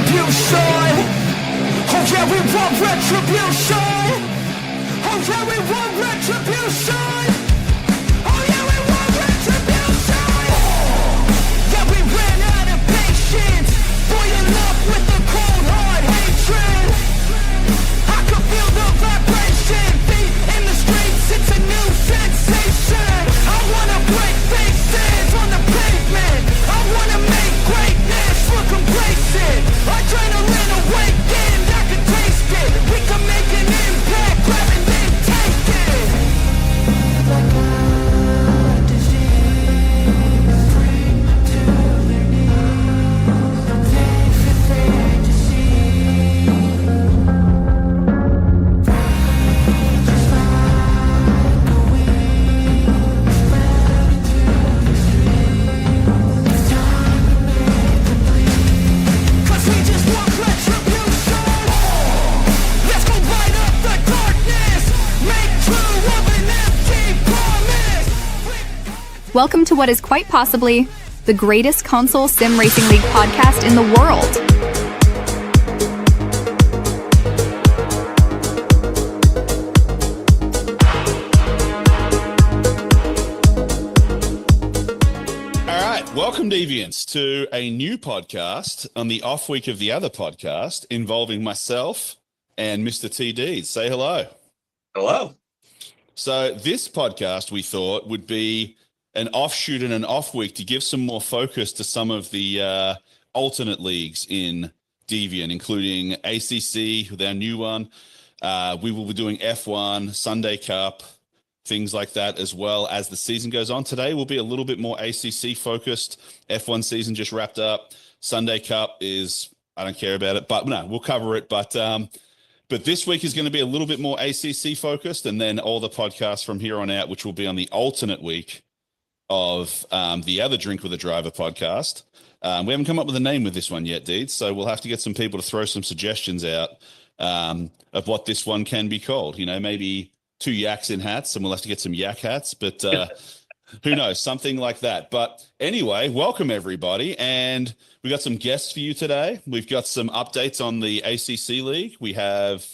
retribution. Oh yeah, we want retribution. Oh yeah, we want retribution. Oh yeah, we want retribution. Yeah, we ran out of patience. Boiling up with the cold hard hatred. I could feel the vibration. Feet in the streets, it's a new sensation. I wanna break faces on the pavement. I wanna make greatness look complacent. Adrenaline awakened, I can taste it. We can make an impact, grab it, then take it. Like a disease, free to their knees. They feel fantasy. Just like a weed spread into the street. It's time to make them bleed. 'Cause we just want retribution. Let's go light up the darkness. Make true of an empty promise. Welcome to what is quite possibly the greatest console sim racing league podcast in the world. All right, welcome Deviants to a new podcast on the off week of the other podcast involving myself and Mr. TD. Say hello. Hello. So this podcast we thought would be an offshoot and an off week to give some more focus to some of the alternate leagues in Deviant, including ACC with our new one. We will be doing F1, Sunday Cup, things like that as well as the season goes on. Today will be a little bit more ACC focused. F1 season just wrapped up. Sunday Cup is, I don't care about it, but no, we'll cover it. But this week is going to be a little bit more ACC focused, and then all the podcasts from here on out, which will be on the alternate week of the other Drink with a Driver podcast. We haven't come up with a name with this one yet, Deeds, so we'll have to get some people to throw some suggestions out of what this one can be called. You know, maybe two yaks in hats, and we'll have to get some yak hats, but who knows, something like that. But anyway, welcome everybody, and we got some guests for you today. We've got some updates on the ACC League. We have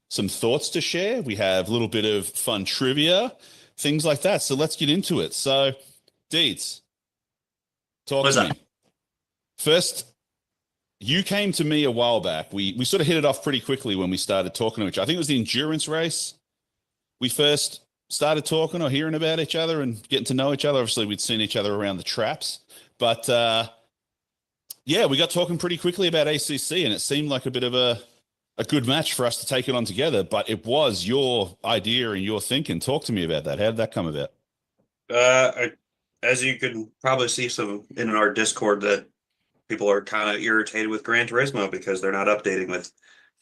some thoughts to share. We have a little bit of fun trivia, things like that. So let's get into it. So, Deeds, talk to me. First, you came to me a while back. We sort of hit it off pretty quickly when we started talking to each other. I think it was the endurance race. We first started talking or hearing about each other and getting to know each other. Obviously, we'd seen each other around the traps. But, yeah, we got talking pretty quickly about ACC, and it seemed like a bit of a good match for us to take it on together. But it was your idea and your thinking. Talk to me about that. How did that come about? As you can probably see some in our Discord, that people are kind of irritated with Gran Turismo because they're not updating with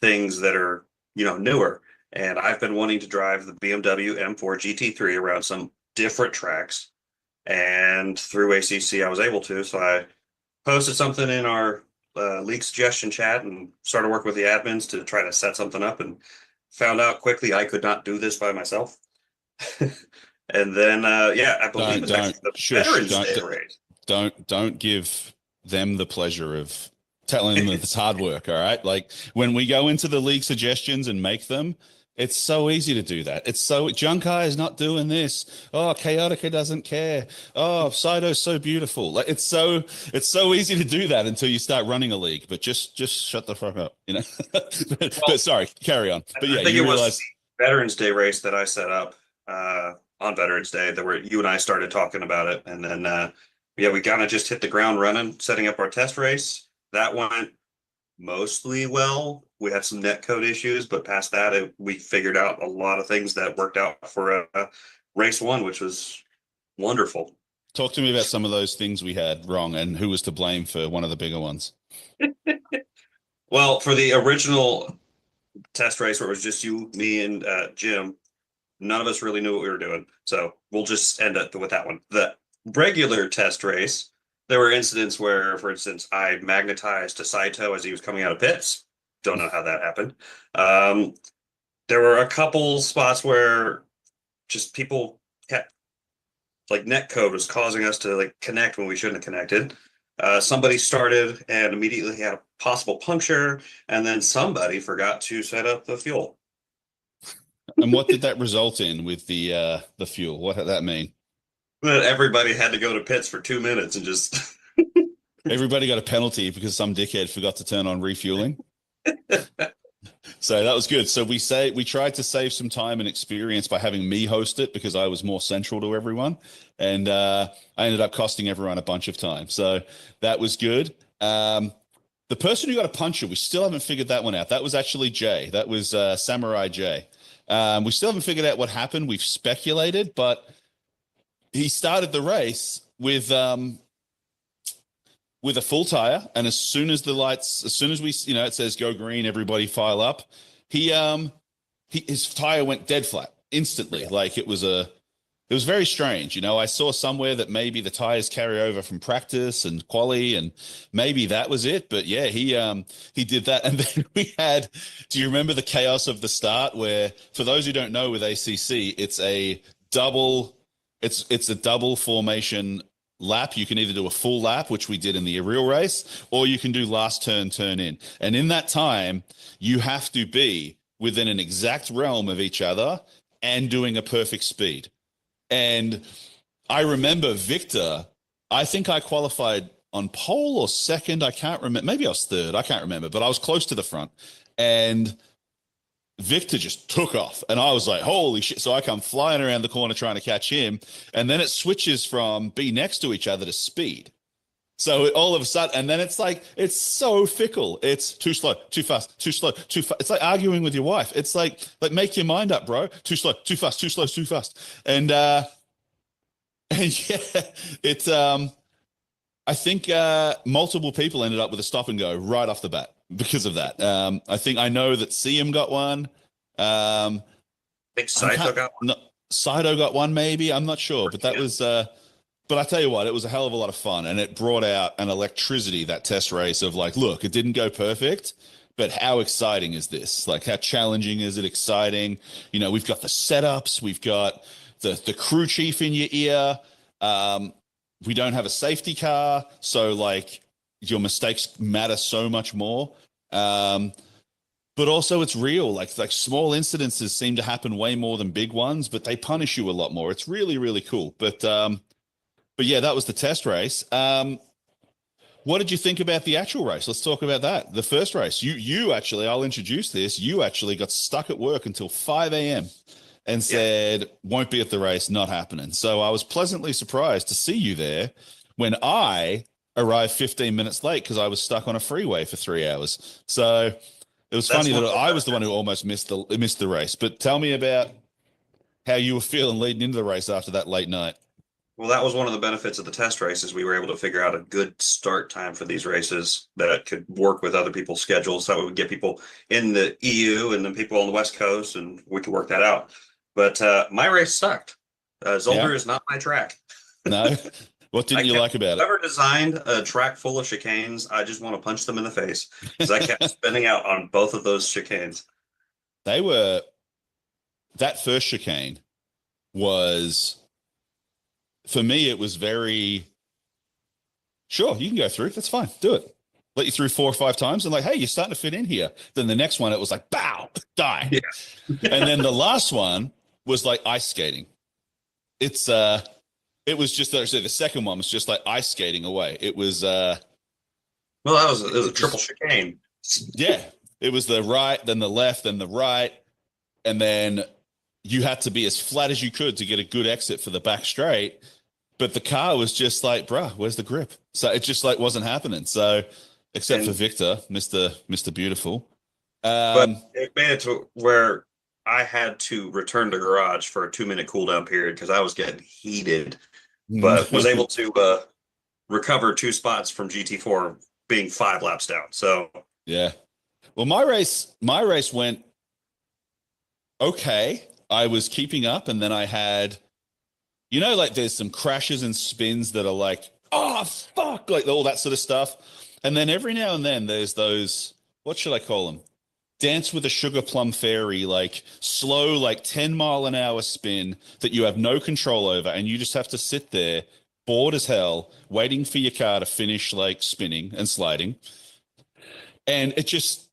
things that are, newer. And I've been wanting to drive the BMW M4 GT3 around some different tracks. And through ACC, I was able to. So I posted something in our league suggestion chat and started working with the admins to try to set something up, and found out quickly I could not do this by myself. And then, I believe it's actually the Veterans Day race. Don't give them the pleasure of telling them it's hard work, all right? Like, when we go into the league suggestions and make them, it's so easy to do that. It's so, Junkai is not doing this. Oh, Chaotica doesn't care. Oh, Saito's so beautiful. Like, it's so easy to do that until you start running a league. But just shut the fuck up, But sorry, carry on. But yeah, I think it was the Veterans Day race that I set up on Veterans Day. That where you and I started talking about it, and then we kind of just hit the ground running, setting up our test race. That went mostly well. We had some netcode issues, but past that, we figured out a lot of things that worked out for race one, which was wonderful. Talk to me about some of those things we had wrong and who was to blame for one of the bigger ones. Well, for the original test race where it was just you, me, and Jim, none of us really knew what we were doing. So we'll just end up with that one. The regular test race, there were incidents where, for instance, I magnetized to Saito as he was coming out of pits. Don't know how that happened. There were a couple spots where just people kept, like, netcode was causing us to connect when we shouldn't have connected. Somebody started and immediately had a possible puncture, and then somebody forgot to set up the fuel. And what did that result in with the fuel? What did that mean? But everybody had to go to pits for 2 minutes and just. Everybody got a penalty because some dickhead forgot to turn on refueling. So that was good. So we tried to save some time and experience by having me host it because I was more central to everyone, and I ended up costing everyone a bunch of time. So that was good. The person who got a puncture, we still haven't figured that one out. That was actually Jay. That was Samurai Jay. We still haven't figured out what happened. We've speculated, but he started the race with a full tire, and as soon as we, it says go green, everybody file up. His tire went dead flat instantly. Like it was very strange. I saw somewhere that maybe the tires carry over from practice and quali, and maybe that was it. But yeah, he did that, and then we had. Do you remember the chaos of the start? Where, for those who don't know, with ACC, it's a double formation lap. You can either do a full lap, which we did in the real race, or you can do last turn in. And in that time, you have to be within an exact realm of each other and doing a perfect speed. And I remember Victor, I think I qualified on pole or second. I can't remember. Maybe I was third. I can't remember, but I was close to the front. And Victor just took off, and I was like, holy shit. So I come flying around the corner trying to catch him, and then it switches from be next to each other to speed. So all of a sudden, and then it's like, it's so fickle. It's too slow, too fast, too slow, too fast. It's like arguing with your wife. It's like make your mind up, bro. Too slow, too fast, too slow, too fast. And yeah, it's I think multiple people ended up with a stop and go right off the bat because of that. I know that Siem got one. I think Saito got one. No, Saito got one, maybe. I'm not sure, but that was. But I tell you what, it was a hell of a lot of fun, and it brought out an electricity, that test race of like, look, it didn't go perfect, but how exciting is this? Like, how challenging is it? Exciting. We've got the setups, we've got the crew chief in your ear. We don't have a safety car, so like your mistakes matter so much more. But also it's real. Like small incidences seem to happen way more than big ones, but they punish you a lot more. It's really, really cool. But yeah, that was the test race. What did you think about the actual race? Let's talk about that. The first race. You actually, I'll introduce this. You actually got stuck at work until 5 a.m. and said, won't be at the race, not happening. So I was pleasantly surprised to see you there when I arrived 15 minutes late because I was stuck on a freeway for 3 hours. So it was funny that I was the one who almost missed the race. But tell me about how you were feeling leading into the race after that late night. Well, that was one of the benefits of the test races. We were able to figure out a good start time for these races that could work with other people's schedules. So we would get people in the EU and then people on the West Coast, and we could work that out. But my race sucked. Zolder is not my track. No? What didn't you like about it? Whoever designed a track full of chicanes, I just want to punch them in the face because I kept spinning out on both of those chicanes. That first chicane was... For me, it was very, sure, you can go through. That's fine. Do it. Let you through 4 or 5 times and like, hey, you're starting to fit in here. Then the next one, it was like, bow, die. Yeah. And then the last one was like ice skating. It was just, actually, the second one was just like ice skating away. It was, well, it was a triple chicane. Yeah. It was the right, then the left, then the right. And then you had to be as flat as you could to get a good exit for the back straight. But the car was just like, bruh, where's the grip? So it just like wasn't happening. So except for Victor, Mr. Beautiful. But it made it to where I had to return to garage for a 2-minute cool down period because I was getting heated, but was able to recover 2 spots from GT4 being 5 laps down. So yeah. Well, my race went okay. I was keeping up, and then I had, like there's some crashes and spins that are like, oh, fuck, like all that sort of stuff. And then every now and then there's those, what should I call them? Dance with a sugar plum fairy, like slow, like 10-mile-an-hour spin that you have no control over, and you just have to sit there bored as hell, waiting for your car to finish like spinning and sliding. And it's just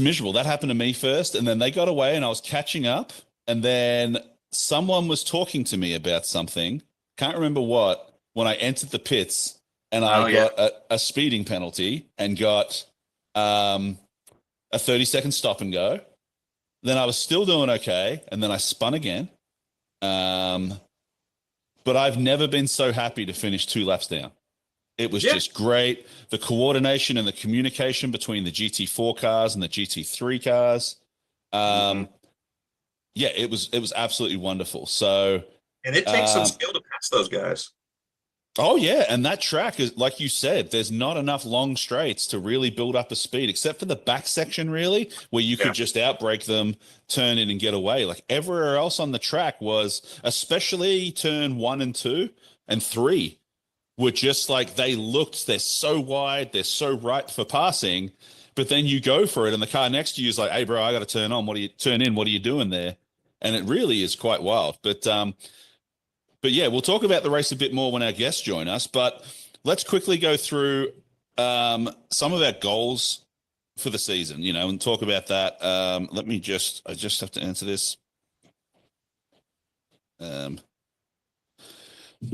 miserable. That happened to me first. And then they got away and I was catching up. And then someone was talking to me about something. Can't remember what, when I entered the pits and I got a speeding penalty and got a 30-second stop and go. Then I was still doing okay. And then I spun again. But I've never been so happy to finish 2 laps down. It was just great. The coordination and the communication between the GT4 cars and the GT3 cars. Yeah, it was absolutely wonderful. So, and it takes some skill to pass those guys. Oh yeah, and that track is, like you said, there's not enough long straights to really build up the speed, except for the back section, really, where you could just outbrake them, turn in, and get away. Like everywhere else on the track was, especially turn 1 and 2 and 3, were just like they're so wide, they're so ripe for passing, but then you go for it, and the car next to you is like, "Hey, bro, I got to turn on. What are you doing there?" And it really is quite wild, But yeah, we'll talk about the race a bit more when our guests join us. But let's quickly go through some of our goals for the season, and talk about that. I just have to answer this.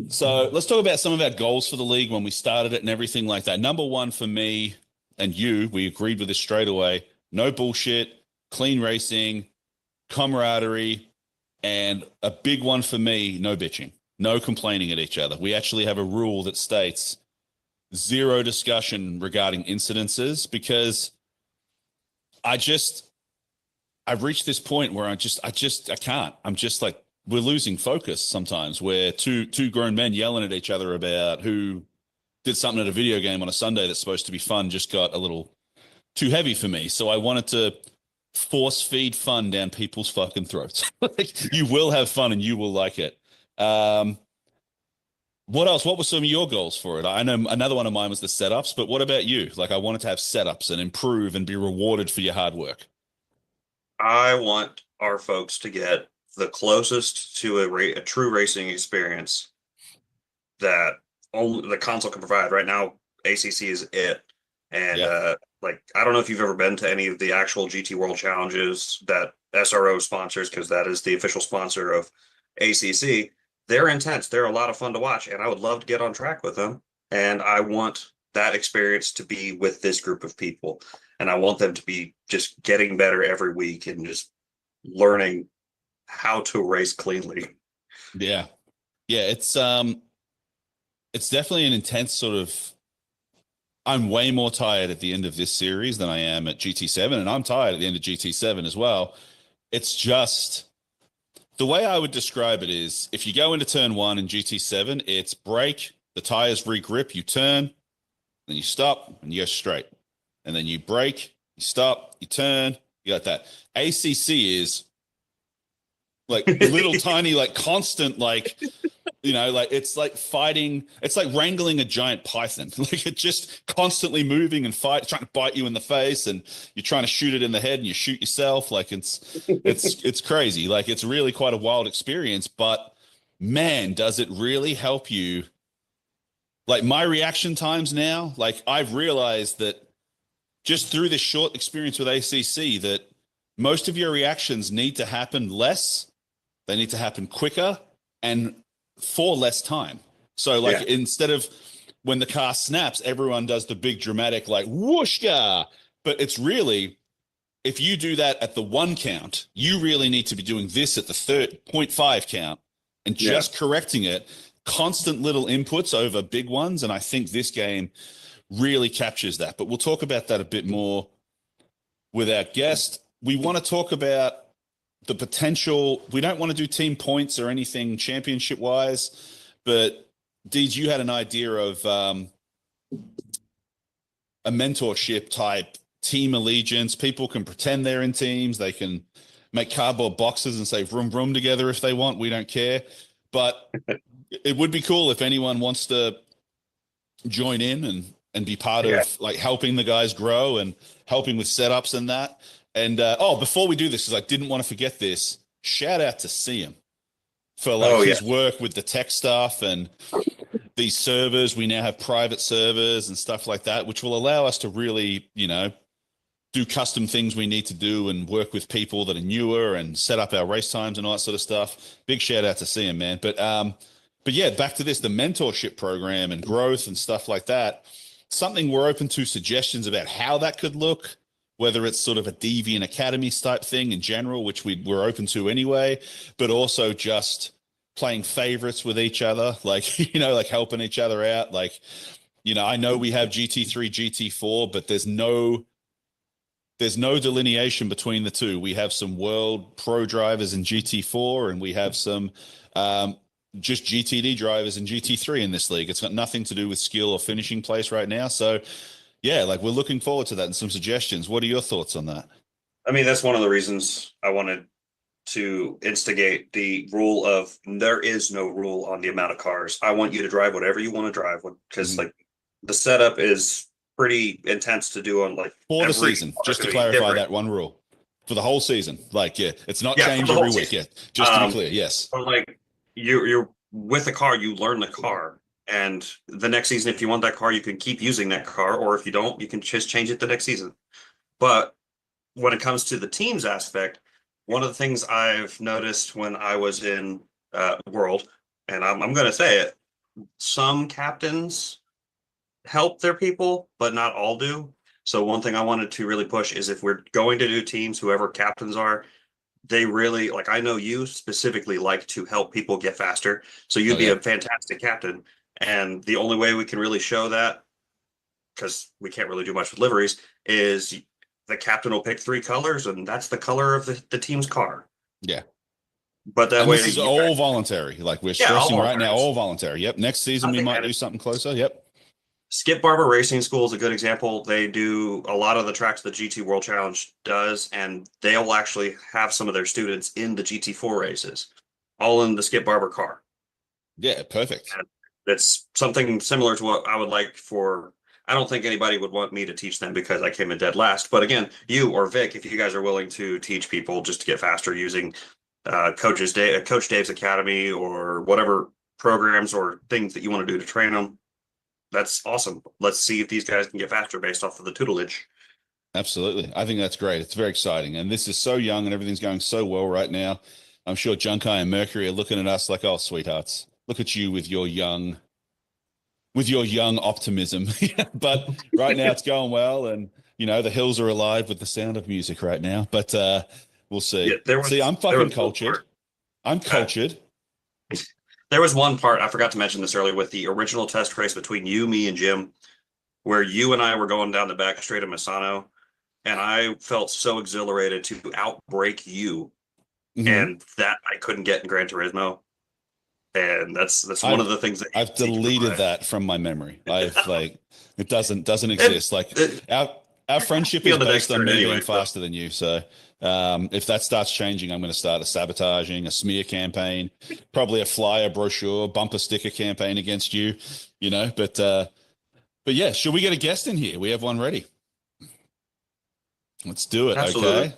So let's talk about some of our goals for the league when we started it and everything like that. Number one for me and you, we agreed with this straight away. No bullshit, clean racing, camaraderie, and a big one for me, no bitching. No complaining at each other. We actually have a rule that states 0 discussion regarding incidences, because I've reached this point where I can't. I'm just like, we're losing focus sometimes, where two grown men yelling at each other about who did something at a video game on a Sunday that's supposed to be fun just got a little too heavy for me. So I wanted to force feed fun down people's fucking throats. Like, you will have fun and you will like it. What else? What were some of your goals for it? I know another one of mine was the setups, but what about you? Like, I wanted to have setups and improve and be rewarded for your hard work. I want our folks to get the closest to a true racing experience that only the console can provide. Right now, ACC is it. And I don't know if you've ever been to any of the actual GT World Challenges that SRO sponsors, because that is the official sponsor of ACC. They're intense. They're a lot of fun to watch, and I would love to get on track with them. And I want that experience to be with this group of people, and I want them to be just getting better every week and just learning how to race cleanly. Yeah, it's definitely an intense sort of. I'm way more tired at the end of this series than I am at GT7, and I'm tired at the end of GT7 as well. It's just. The way I would describe it is, if you go into turn 1 in GT7, it's brake, the tires regrip, you turn, then you stop, and you go straight. And then you brake, you stop, you turn, you got that. ACC is like little tiny, like constant, like, like it's like fighting, it's like wrangling a giant python. Like, it's just constantly moving and trying to bite you in the face, and you're trying to shoot it in the head and you shoot yourself. Like, it's crazy. Like, it's really quite a wild experience, but man, does it really help you. Like, my reaction times now, like, I've realized that just through this short experience with ACC, that most of your reactions need to happen less. They need to happen quicker and for less time. So, like, instead of when the car snaps, everyone does the big dramatic, like, whooshka. But it's really, if you do that at the 1 count, you really need to be doing this at the 0.5 count and just correcting it. Constant little inputs over big ones. And I think this game really captures that. But we'll talk about that a bit more with our guest. We want to talk about the potential. We don't want to do team points or anything championship wise, but Deej, you had an idea of a mentorship type team allegiance. People can pretend they're in teams. They can make cardboard boxes and say vroom vroom together if they want. We don't care. But it would be cool if anyone wants to join in and be part of like helping the guys grow and helping with setups and that. And before we do this, because I didn't want to forget this, shout out to Sime for like his work with the tech stuff and these servers. We now have private servers and stuff like that, which will allow us to really, do custom things we need to do and work with people that are newer and set up our race times and all that sort of stuff. Big shout out to Sime, man. But yeah, back to this, the mentorship program and growth and stuff like that. Something we're open to suggestions about how that could look, whether it's sort of a Deviant Academy type thing in general, which we're open to anyway, but also just playing favorites with each other, like, like helping each other out. Like, I know we have GT3, GT4, but there's no delineation between the two. We have some world pro drivers in GT4, and we have some just GTD drivers in GT3 in this league. It's got nothing to do with skill or finishing place right now. So, yeah, like we're looking forward to that and some suggestions. What are your thoughts on that? I mean, that's one of the reasons I wanted to instigate the rule of there is no rule on the amount of cars. I want you to drive whatever you want to drive, because like the setup is pretty intense to do on like for the season. Just to clarify that one rule for the whole season. Like, it's not changed every week. Yeah, just to be clear. Yes. But like you're with a car, you learn the car, and the next season, if you want that car, you can keep using that car, or if you don't, you can just change it the next season. But when it comes to the teams aspect, one of the things I've noticed when I was in World, and I'm going to say it, some captains help their people, but not all do. So one thing I wanted to really push is if we're going to do teams, whoever captains are, they really, like, I know you specifically like to help people get faster. So you'd be a fantastic captain. And the only way we can really show that, because we can't really do much with liveries, is the captain will pick 3 colors, and that's the color of the team's car. Yeah. But that way, this is all voluntary. Like we're stressing right now, all voluntary. Yep. Next season, we might do something closer. Yep. Skip Barber Racing School is a good example. They do a lot of the tracks the GT World Challenge does, and they'll actually have some of their students in the GT4 races, all in the Skip Barber car. Yeah, perfect. And it's something similar to what I would like for. I don't think anybody would want me to teach them because I came in dead last. But again, you or Vic, if you guys are willing to teach people just to get faster using Coach Dave's Academy or whatever programs or things that you want to do to train them, that's awesome. Let's see if these guys can get faster based off of the tutelage. Absolutely. I think that's great. It's very exciting. And this is so young and everything's going so well right now. I'm sure Junkai and Mercury are looking at us like, oh, sweethearts, look at you with your young optimism. But right now it's going well. And, the hills are alive with the sound of music right now. But we'll see. Yeah, I'm fucking cultured. I'm cultured. There was one part, I forgot to mention this earlier, with the original test race between you, me, and Jim, where you and I were going down the back straight of Misano, and I felt so exhilarated to outbreak you, and that I couldn't get in Gran Turismo. And that's one of the things that I've deleted that from my memory. I've it doesn't exist. Our friendship is based on me being faster than you. So if that starts changing, I'm going to start a sabotaging, a smear campaign, probably a flyer brochure, bumper sticker campaign against you, but yeah, should we get a guest in here? We have one ready. Let's do it. Absolutely. Okay.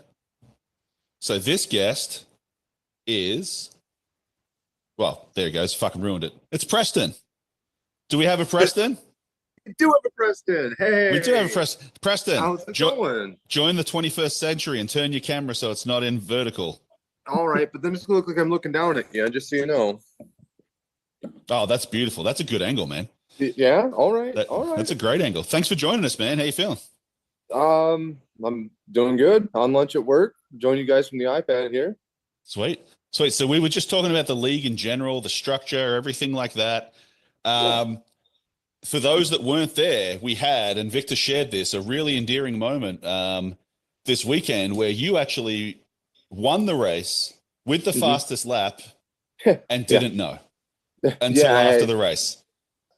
So this guest is, well, there he goes. Fucking ruined it. It's Preston. Do we have a Preston? We do have a Preston. Hey. We do have a Preston. How's it going? Join the 21st century and turn your camera so it's not in vertical. All right, but then it's going to look like I'm looking down at you, just so you know. Oh, that's beautiful. That's a good angle, man. Yeah, all right. That's a great angle. Thanks for joining us, man. How you feeling? I'm doing good. On lunch at work. Join you guys from the iPad here. Sweet. So we were just talking about the league in general, the structure, everything like that. For those that weren't there, we had, and Victor shared this, a really endearing moment this weekend where you actually won the race with the fastest lap and didn't know until after the race.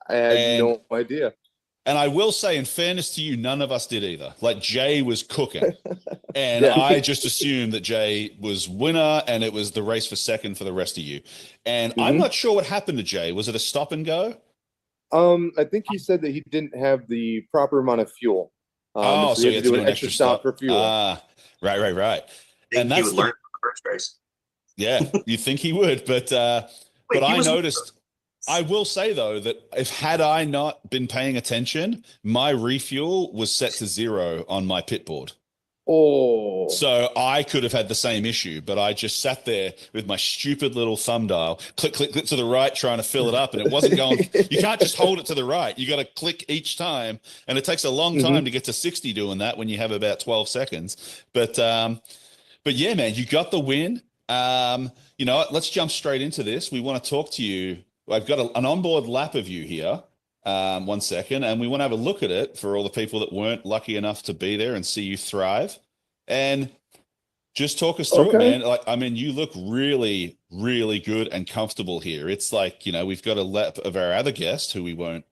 I had no idea. And I will say, in fairness to you, none of us did either. Like, Jay was cooking. And I just assumed that Jay was winner and it was the race for second for the rest of you. And I'm not sure what happened to Jay. Was it a stop and go? I think he said that he didn't have the proper amount of fuel. So he had to do an extra stop for fuel. Right. And that's he would learn the first race. Yeah, you think he would, but I noticed I will say though that had I not been paying attention, my refuel was set to 0 on my pit board. Oh, So I could have had the same issue, but I just sat there with my stupid little thumb dial, click, click, click to the right, trying to fill it up, and it wasn't going. You can't just hold it to the right. You got to click each time, and it takes a long time to get to 60 doing that when you have about 12 seconds. But yeah, man, you got the win. You know what? Let's jump straight into this. We want to talk to you. I've got an onboard lap of you here. 1 second, and we want to have a look at it for all the people that weren't lucky enough to be there and see you thrive. And just talk us through it, man. Like, I mean, you look really, really good and comfortable here. It's like, you know, we've got a lap of our other guest who we won't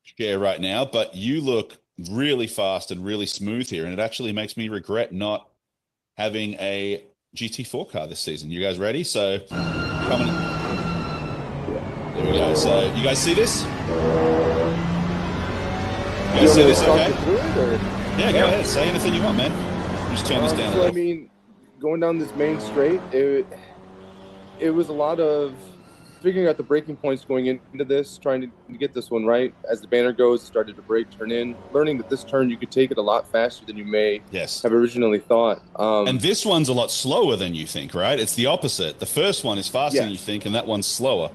share right now, but you look really fast and really smooth here. And it actually makes me regret not having a GT4 car this season. You guys ready? So coming. There we go. So you guys see this? You guys see this okay? Yeah, go ahead. Say anything you want, man. Just turn this down a little. I mean, going down this main straight, it was a lot of figuring out the braking points going into this, trying to get this one right. As the banner goes, started to brake, turn in, learning that this turn you could take it a lot faster than you may have originally thought. And this one's a lot slower than you think, right? It's the opposite. The first one is faster than you think, and that one's slower.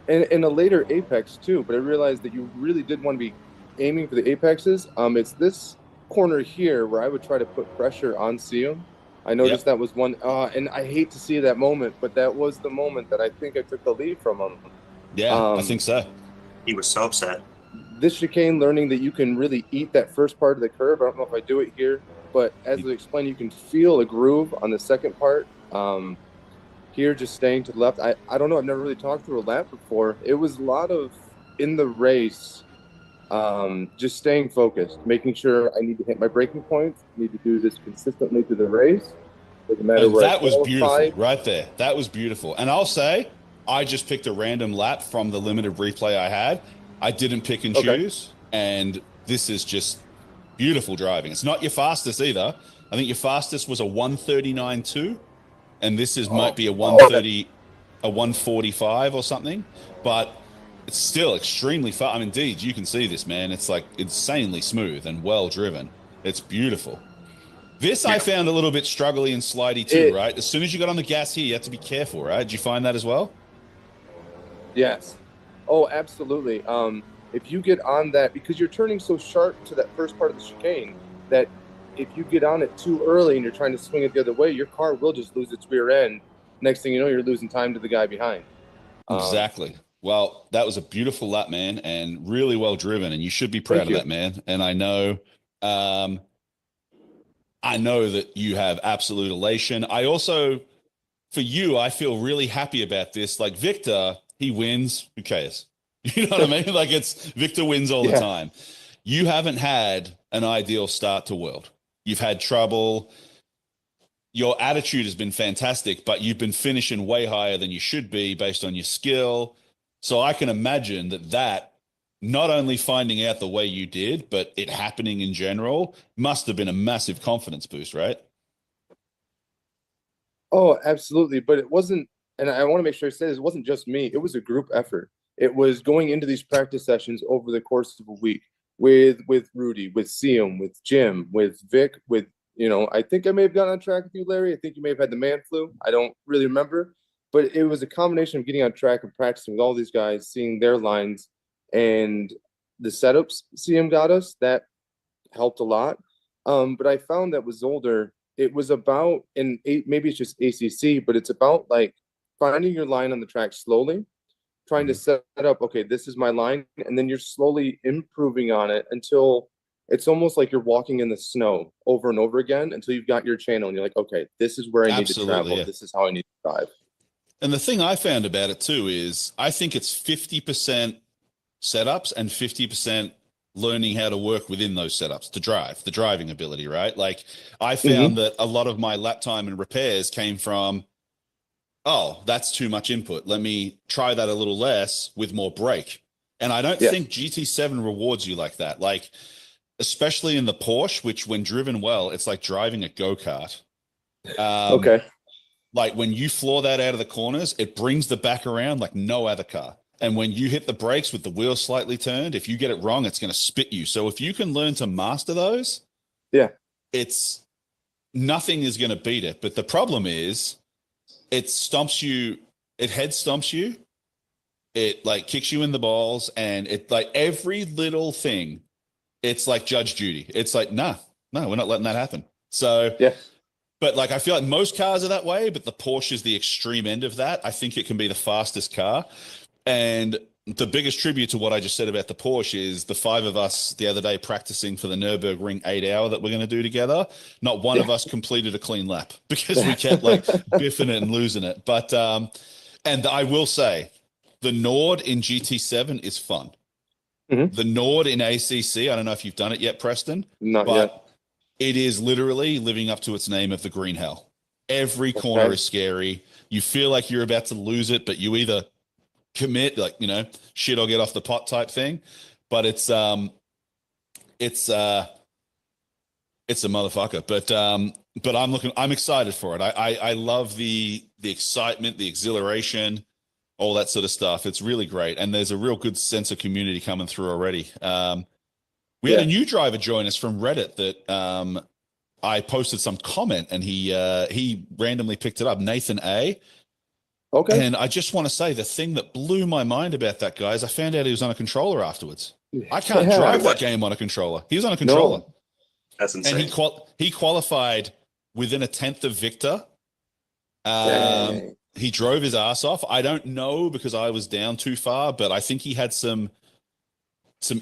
And in a later apex too, but I realized that you really did want to be aiming for the apexes. It's this corner here where I would try to put pressure on Sime. I noticed that was one, and I hate to see that moment, but that was the moment that I think I took the lead from him. Yeah, I think so. He was so upset. This chicane, learning that you can really eat that first part of the curve. I don't know if I do it here, but as I explained, you can feel a groove on the second part. Here, just staying to the left. I don't know. I've never really talked through a lap before. It was a lot of, in the race, just staying focused, making sure I need to hit my braking points, need to do this consistently through the race. Doesn't matter where that was beautiful right there. That was beautiful. And I'll say, I just picked a random lap from the limited replay I had. I didn't pick and choose. And this is just beautiful driving. It's not your fastest either. I think your fastest was a 139.2. And this is might be a 130, a 145 or something, but it's still extremely fast. I mean, indeed, you can see this, man. It's like insanely smooth and well driven. It's beautiful. This I found a little bit struggly and slidey too, right? As soon as you got on the gas here, you have to be careful, right? Did you find that as well? Yes. Oh, absolutely. If you get on that, because you're turning so sharp to that first part of the chicane, that if you get on it too early and you're trying to swing it the other way, your car will just lose its rear end. Next thing you know, you're losing time to the guy behind. Exactly. Well, that was a beautiful lap, man, and really well driven, and you should be proud of that, man. And I know that you have absolute elation. I also, for you, I feel really happy about this. Like Victor, he wins. Who cares? You know what I mean? Like Victor wins all the time. You haven't had an ideal start to World. You've had trouble. Your attitude has been fantastic, but you've been finishing way higher than you should be based on your skill. So I can imagine that not only finding out the way you did, but it happening in general must have been a massive confidence boost, right? Oh, absolutely. But it wasn't, and I want to make sure I say this, it wasn't just me. It was a group effort. It was going into these practice sessions over the course of a week with Rudy, with Sime, with Jim, with Vic, with, you know, I think I may have gotten on track with you, Larry. I think you may have had the man flu. I don't really remember. But it was a combination of getting on track and practicing with all these guys, seeing their lines, and the setups Sime got us. That helped a lot. But I found that with Zolder, it was about, and maybe it's just ACC, but it's about like finding your line on the track slowly, trying to set up, okay, this is my line, and then you're slowly improving on it until it's almost like you're walking in the snow over and over again until you've got your channel and you're like, okay, this is where I need to travel. Yeah. This is how I need to drive. And the thing I found about it too is I think it's 50% setups and 50% learning how to work within those setups to drive, the driving ability, right? Like I found that a lot of my lap time and repairs came from, oh, that's too much input. Let me try that a little less with more brake. And I don't think GT7 rewards you like that. Like, especially in the Porsche, which when driven well, it's like driving a go-kart. Like when you floor that out of the corners, it brings the back around like no other car. And when you hit the brakes with the wheel slightly turned, if you get it wrong, it's going to spit you. So if you can learn to master those, it's nothing is going to beat it. But the problem is it stomps you, it head stomps you. It like kicks you in the balls, and it like every little thing. It's like Judge Judy. It's like, no, we're not letting that happen. So, but like, I feel like most cars are that way, but the Porsche is the extreme end of that. I think it can be the fastest car. And the biggest tribute to what I just said about the Porsche is the 5 of us the other day practicing for the Nürburgring 8-hour that we're going to do together. Not one of us completed a clean lap because we kept like biffing it and losing it. But, and I will say, the Nord in GT7 is fun. The Nord in ACC, I don't know if you've done it yet, Preston. Not but yet. It is literally living up to its name of the green hell. Every corner is scary. You feel like you're about to lose it, but you either commit, like, you know, shit or get off the pot type thing. But it's a motherfucker. But I'm excited for it. I love the excitement, the exhilaration, all that sort of stuff. It's really great. And there's a real good sense of community coming through already. We had a new driver join us from Reddit that I posted some comment, and he randomly picked it up, Nathan A. Okay. And I just want to say the thing that blew my mind about that guy is I found out he was on a controller afterwards. I can't drive that game on a controller. He was on a controller. No. That's insane. And he qualified within a 10th of Victor. He drove his ass off. I don't know because I was down too far, but I think he had some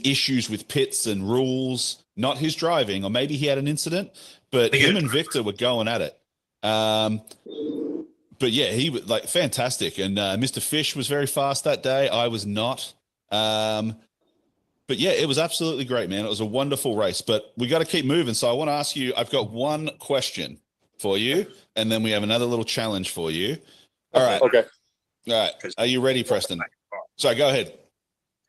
issues with pits and rules, not his driving, or maybe he had an incident, but him and Victor were going at it. But yeah, he was like fantastic. And Mr. Fish was very fast that day. I was not. But yeah, it was absolutely great, man. It was a wonderful race, but we got to keep moving. So I want to ask you, I've got one question for you, and then we have another little challenge for you. All right. Okay. All right. Are you ready, Preston? Sorry, go ahead.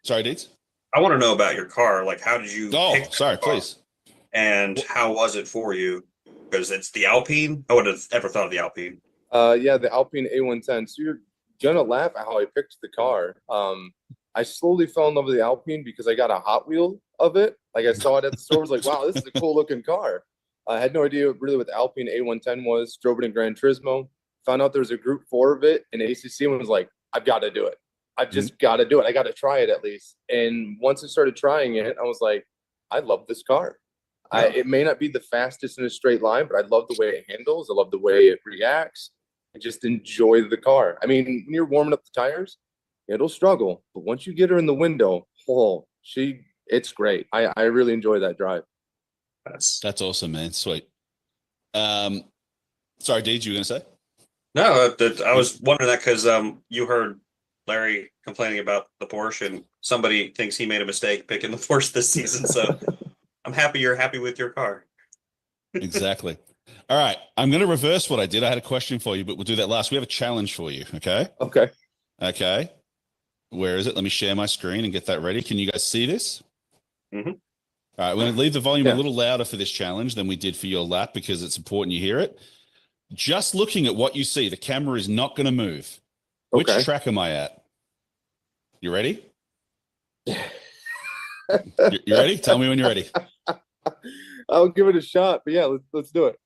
Sorry, Deeds. I want to know about your car. Like, how did you? Oh, pick sorry, that car? please. And how was it for you? Because it's the Alpine. I would have ever thought of the Alpine. Yeah, the Alpine A110. So you're gonna laugh at how I picked the car. I slowly fell in love with the Alpine because I got a Hot Wheel of it. Like, I saw it at the store. I was like, wow, this is a cool looking car. I had no idea really what the Alpine A110 was. Drove it in Gran Turismo. Found out there was a Group 4 of it in ACC, and was like, I've got to do it. I've just got to do it. I got to try it at least. And once I started trying it, I was like, I love this car. It may not be the fastest in a straight line, but I love the way it handles. I love the way it reacts. I just enjoy the car. I mean, when you're warming up the tires, it'll struggle. But once you get her in the window, it's great. I really enjoy that drive. That's awesome, man. Sweet. Sorry, Deeds, you were going to say? No, I was wondering that because you heard Larry complaining about the Porsche, and somebody thinks he made a mistake picking the Porsche this season. So I'm happy you're happy with your car. Exactly. All right. I'm going to reverse what I did. I had a question for you, but we'll do that last. We have a challenge for you. Okay. Okay. Where is it? Let me share my screen and get that ready. Can you guys see this? Mm-hmm. All right. We're going to leave the volume a little louder for this challenge than we did for your lap because it's important you hear it. Just looking at what you see, the camera is not going to move. Which track am I at? You ready? You ready? Tell me when you're ready. I'll give it a shot, but yeah, let's do it.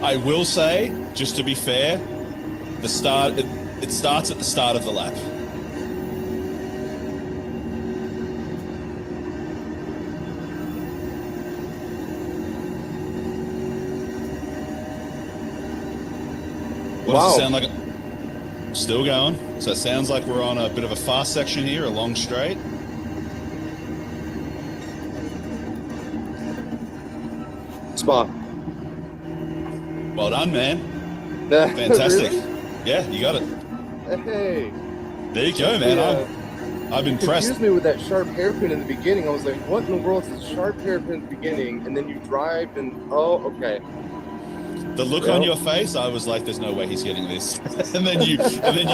I will say, just to be fair, it starts at the start of the lap. What does it sound like? Still going. So it sounds like we're on a bit of a fast section here, a long straight. Spot. Well done, man. Fantastic. Really? Yeah, you got it. Hey. There you go, man. I'm impressed. Confused me with that sharp hairpin in the beginning. I was like, what in the world is a sharp hairpin in the beginning? And then you drive and, oh, okay. The look on your face, I was like, "There's no way he's getting this," and then you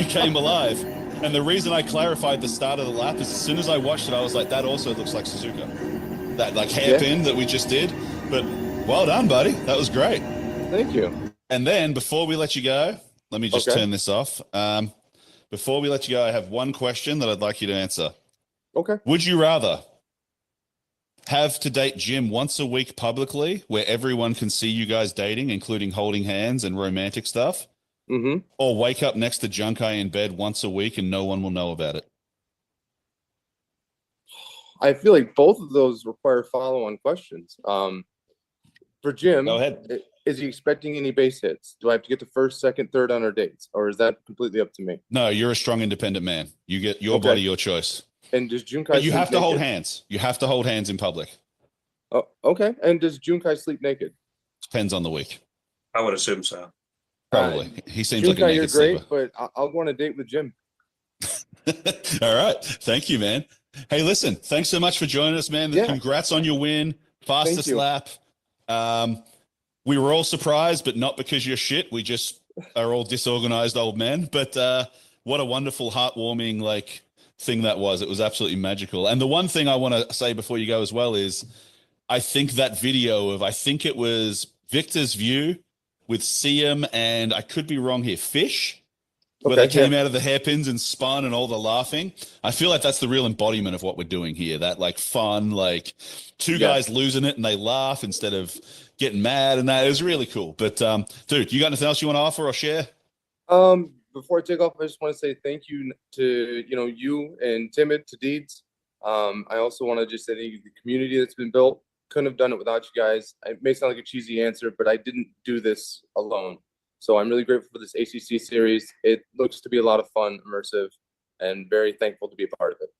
came alive. And the reason I clarified the start of the lap is as soon as I watched it, I was like, "That also looks like Suzuka." That like hairpin that we just did. But well done, buddy. That was great. Thank you. And then before we let you go, let me just turn this off. Before we let you go, I have one question that I'd like you to answer. Okay. Would you rather have to date Jim once a week publicly where everyone can see you guys dating, including holding hands and romantic stuff? Mm-hmm. Or wake up next to Junkai in bed once a week and no one will know about it? I feel like both of those require follow-on questions. For Jim, Go ahead. is he expecting any base hits? Do I have to get to first, second, third on our dates? Or is that completely up to me? No, you're a strong, independent man. You get your body, your choice. And does Junkai But you sleep have to hold naked? hands. You have to hold hands in public. Oh, okay. And does Junkai sleep naked? Depends on the week. I would assume so. Probably. He seems Junkai, like a naked you're great, sleeper. but I'll go on a date with Jim. All right. Thank you, man. Hey, listen, thanks so much for joining us, man. Yeah. Congrats on your win. Fastest you. lap. We were all surprised, but not because you're shit. We just are all disorganized old men. But what a wonderful, heartwarming thing that was. It was absolutely magical. And the one thing I want to say before you go as well is I think that video of, I think it was Victor's view with Siem and, I could be wrong here, Fish, where they came out of the hairpins and spun and all the laughing. I feel like that's the real embodiment of what we're doing here. That fun, two guys losing it and they laugh instead of getting mad, and that is really cool. But dude, you got anything else you want to offer or share? Before I take off, I just want to say thank you to you and Timid to Deeds. I also want to just say thank you to the community that's been built. Couldn't have done it without you guys. It may sound like a cheesy answer, but I didn't do this alone. So I'm really grateful for this ACC series. It looks to be a lot of fun, immersive, and very thankful to be a part of it.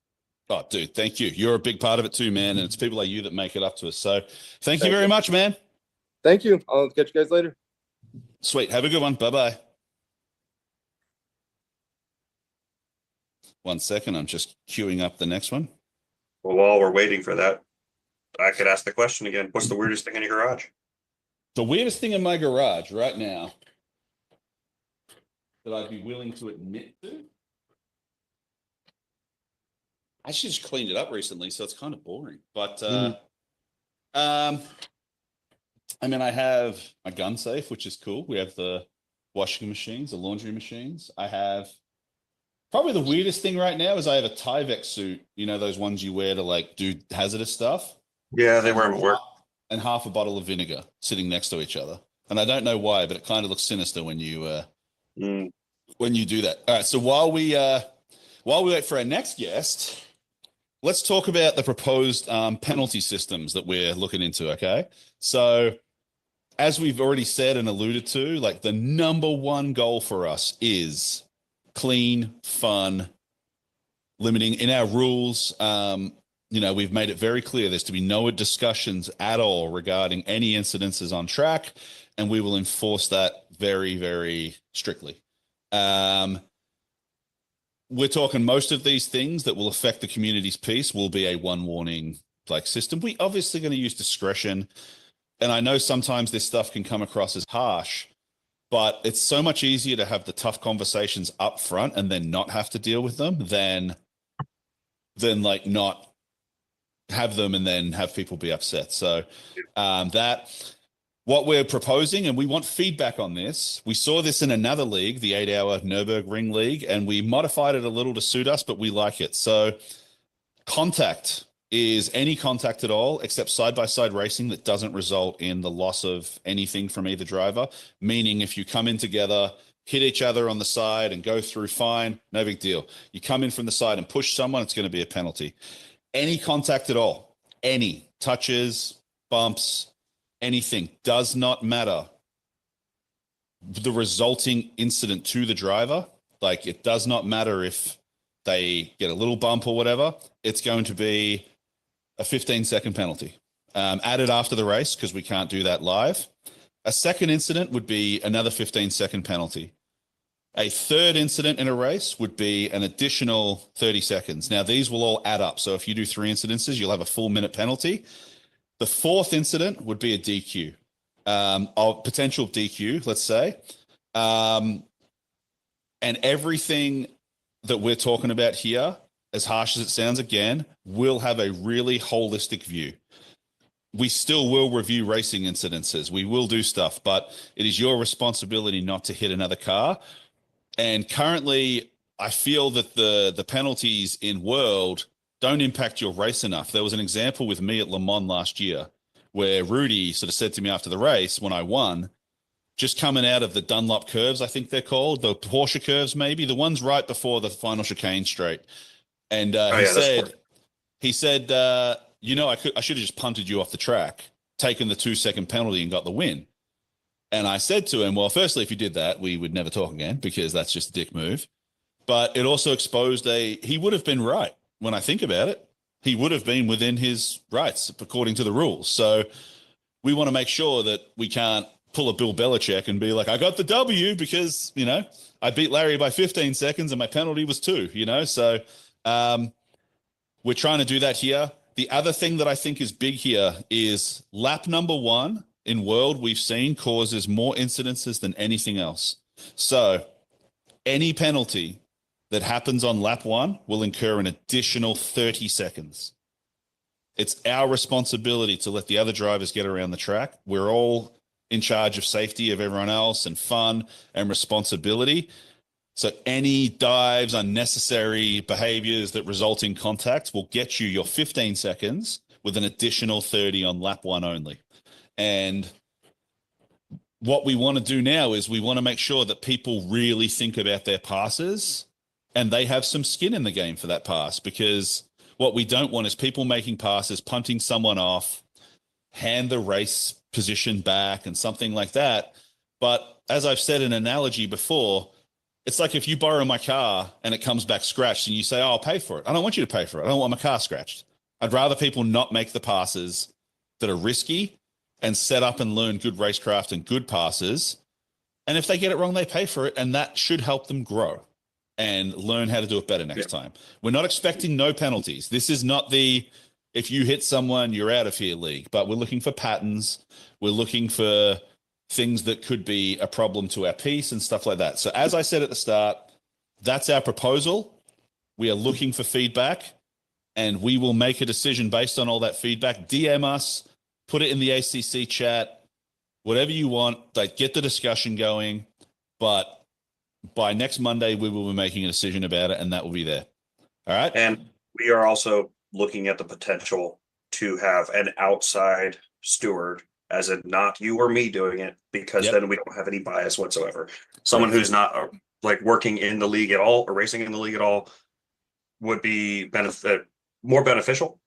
Oh, dude, thank you. You're a big part of it too, man. And it's people like you that make it up to us. So thank you very much, man. Thank you. I'll catch you guys later. Sweet. Have a good one. Bye-bye. 1 second. I'm just queuing up the next one. Well, while we're waiting for that, I could ask the question again. What's the weirdest thing in your garage? The weirdest thing in my garage right now that I'd be willing to admit to? I actually just cleaned it up recently, so it's kind of boring. But I have my gun safe, which is cool. We have the washing machines, the laundry machines. I have probably the weirdest thing right now is I have a Tyvek suit. You know, those ones you wear to do hazardous stuff. Yeah, they wear them at work. And half a bottle of vinegar sitting next to each other. And I don't know why, but it kind of looks sinister when you do that. All right. So while we wait for our next guest, let's talk about the proposed penalty systems that we're looking into. Okay. So as we've already said and alluded to, the number one goal for us is clean, fun, limiting in our rules. We've made it very clear there's to be no discussions at all regarding any incidences on track, and we will enforce that very, very strictly. We're talking most of these things that will affect the community's peace will be a one warning system. We obviously going to use discretion, and I know sometimes this stuff can come across as harsh, but it's so much easier to have the tough conversations up front and then not have to deal with them than not have them and then have people be upset. So what we're proposing, and we want feedback on this. We saw this in another league, the 8-hour Nürburgring League, and we modified it a little to suit us, but we like it. So contact is any contact at all except side-by-side racing that doesn't result in the loss of anything from either driver, meaning if you come in together, hit each other on the side and go through, fine, no big deal. You come in from the side and push someone, it's going to be a penalty. Any contact at all, any touches, bumps, anything, does not matter. The resulting incident to the driver, it does not matter if they get a little bump or whatever, it's going to be a 15-second penalty. Added after the race because we can't do that live. A second incident would be another 15-second penalty. A third incident in a race would be an additional 30 seconds. Now, these will all add up. So if you do 3 incidences, you'll have a full minute penalty. The fourth incident would be a DQ. of potential DQ, let's say. And everything that we're talking about here, as harsh as it sounds again, will have a really holistic view. We still will review racing incidences. We will do stuff, but it is your responsibility not to hit another car. And currently, I feel that the penalties in World don't impact your race enough. There was an example with me at Le Mans last year where Rudy sort of said to me after the race when I won, just coming out of the Dunlop curves, I think they're called, the Porsche curves maybe, the ones right before the final chicane straight. And he said, you know, I should have just punted you off the track, taken the 2-second penalty and got the win. And I said to him, well, firstly, if you did that, we would never talk again because that's just a dick move. But it also exposed he would have been right when I think about it. He would have been within his rights according to the rules. So we want to make sure that we can't pull a Bill Belichick and be like, I got the W because, you know, I beat Larry by 15 seconds and my penalty was 2, you know? So we're trying to do that here. The other thing that I think is big here is lap number 1 in World we've seen causes more incidences than anything else. So any penalty that happens on lap 1 will incur an additional 30 seconds. It's our responsibility to let the other drivers get around the track. We're all in charge of safety of everyone else and fun and responsibility. So any dives, unnecessary behaviors that result in contact will get you your 15 seconds with an additional 30 on lap 1 only. And what we want to do now is we want to make sure that people really think about their passes and they have some skin in the game for that pass, because what we don't want is people making passes, punting someone off, hand the race position back and something like that. But as I've said an analogy before, it's like if you borrow my car and it comes back scratched and you say, oh, I'll pay for it. I don't want you to pay for it. I don't want my car scratched. I'd rather people not make the passes that are risky and set up and learn good racecraft and good passes. And if they get it wrong, they pay for it. And that should help them grow and learn how to do it better next time. We're not expecting no penalties. This is not the, if you hit someone, you're out of here league, but we're looking for patterns. We're looking for things that could be a problem to our piece and stuff like that. So as I said at the start, that's our proposal. We are looking for feedback and we will make a decision based on all that feedback. DM us, put it in the ACC chat, whatever you want, like get the discussion going. But by next Monday, we will be making a decision about it and that will be there. All right. And we are also looking at the potential to have an outside steward, as in not you or me doing it, because then we don't have any bias whatsoever. Someone who's not like working in the league at all or racing in the league at all would be more beneficial.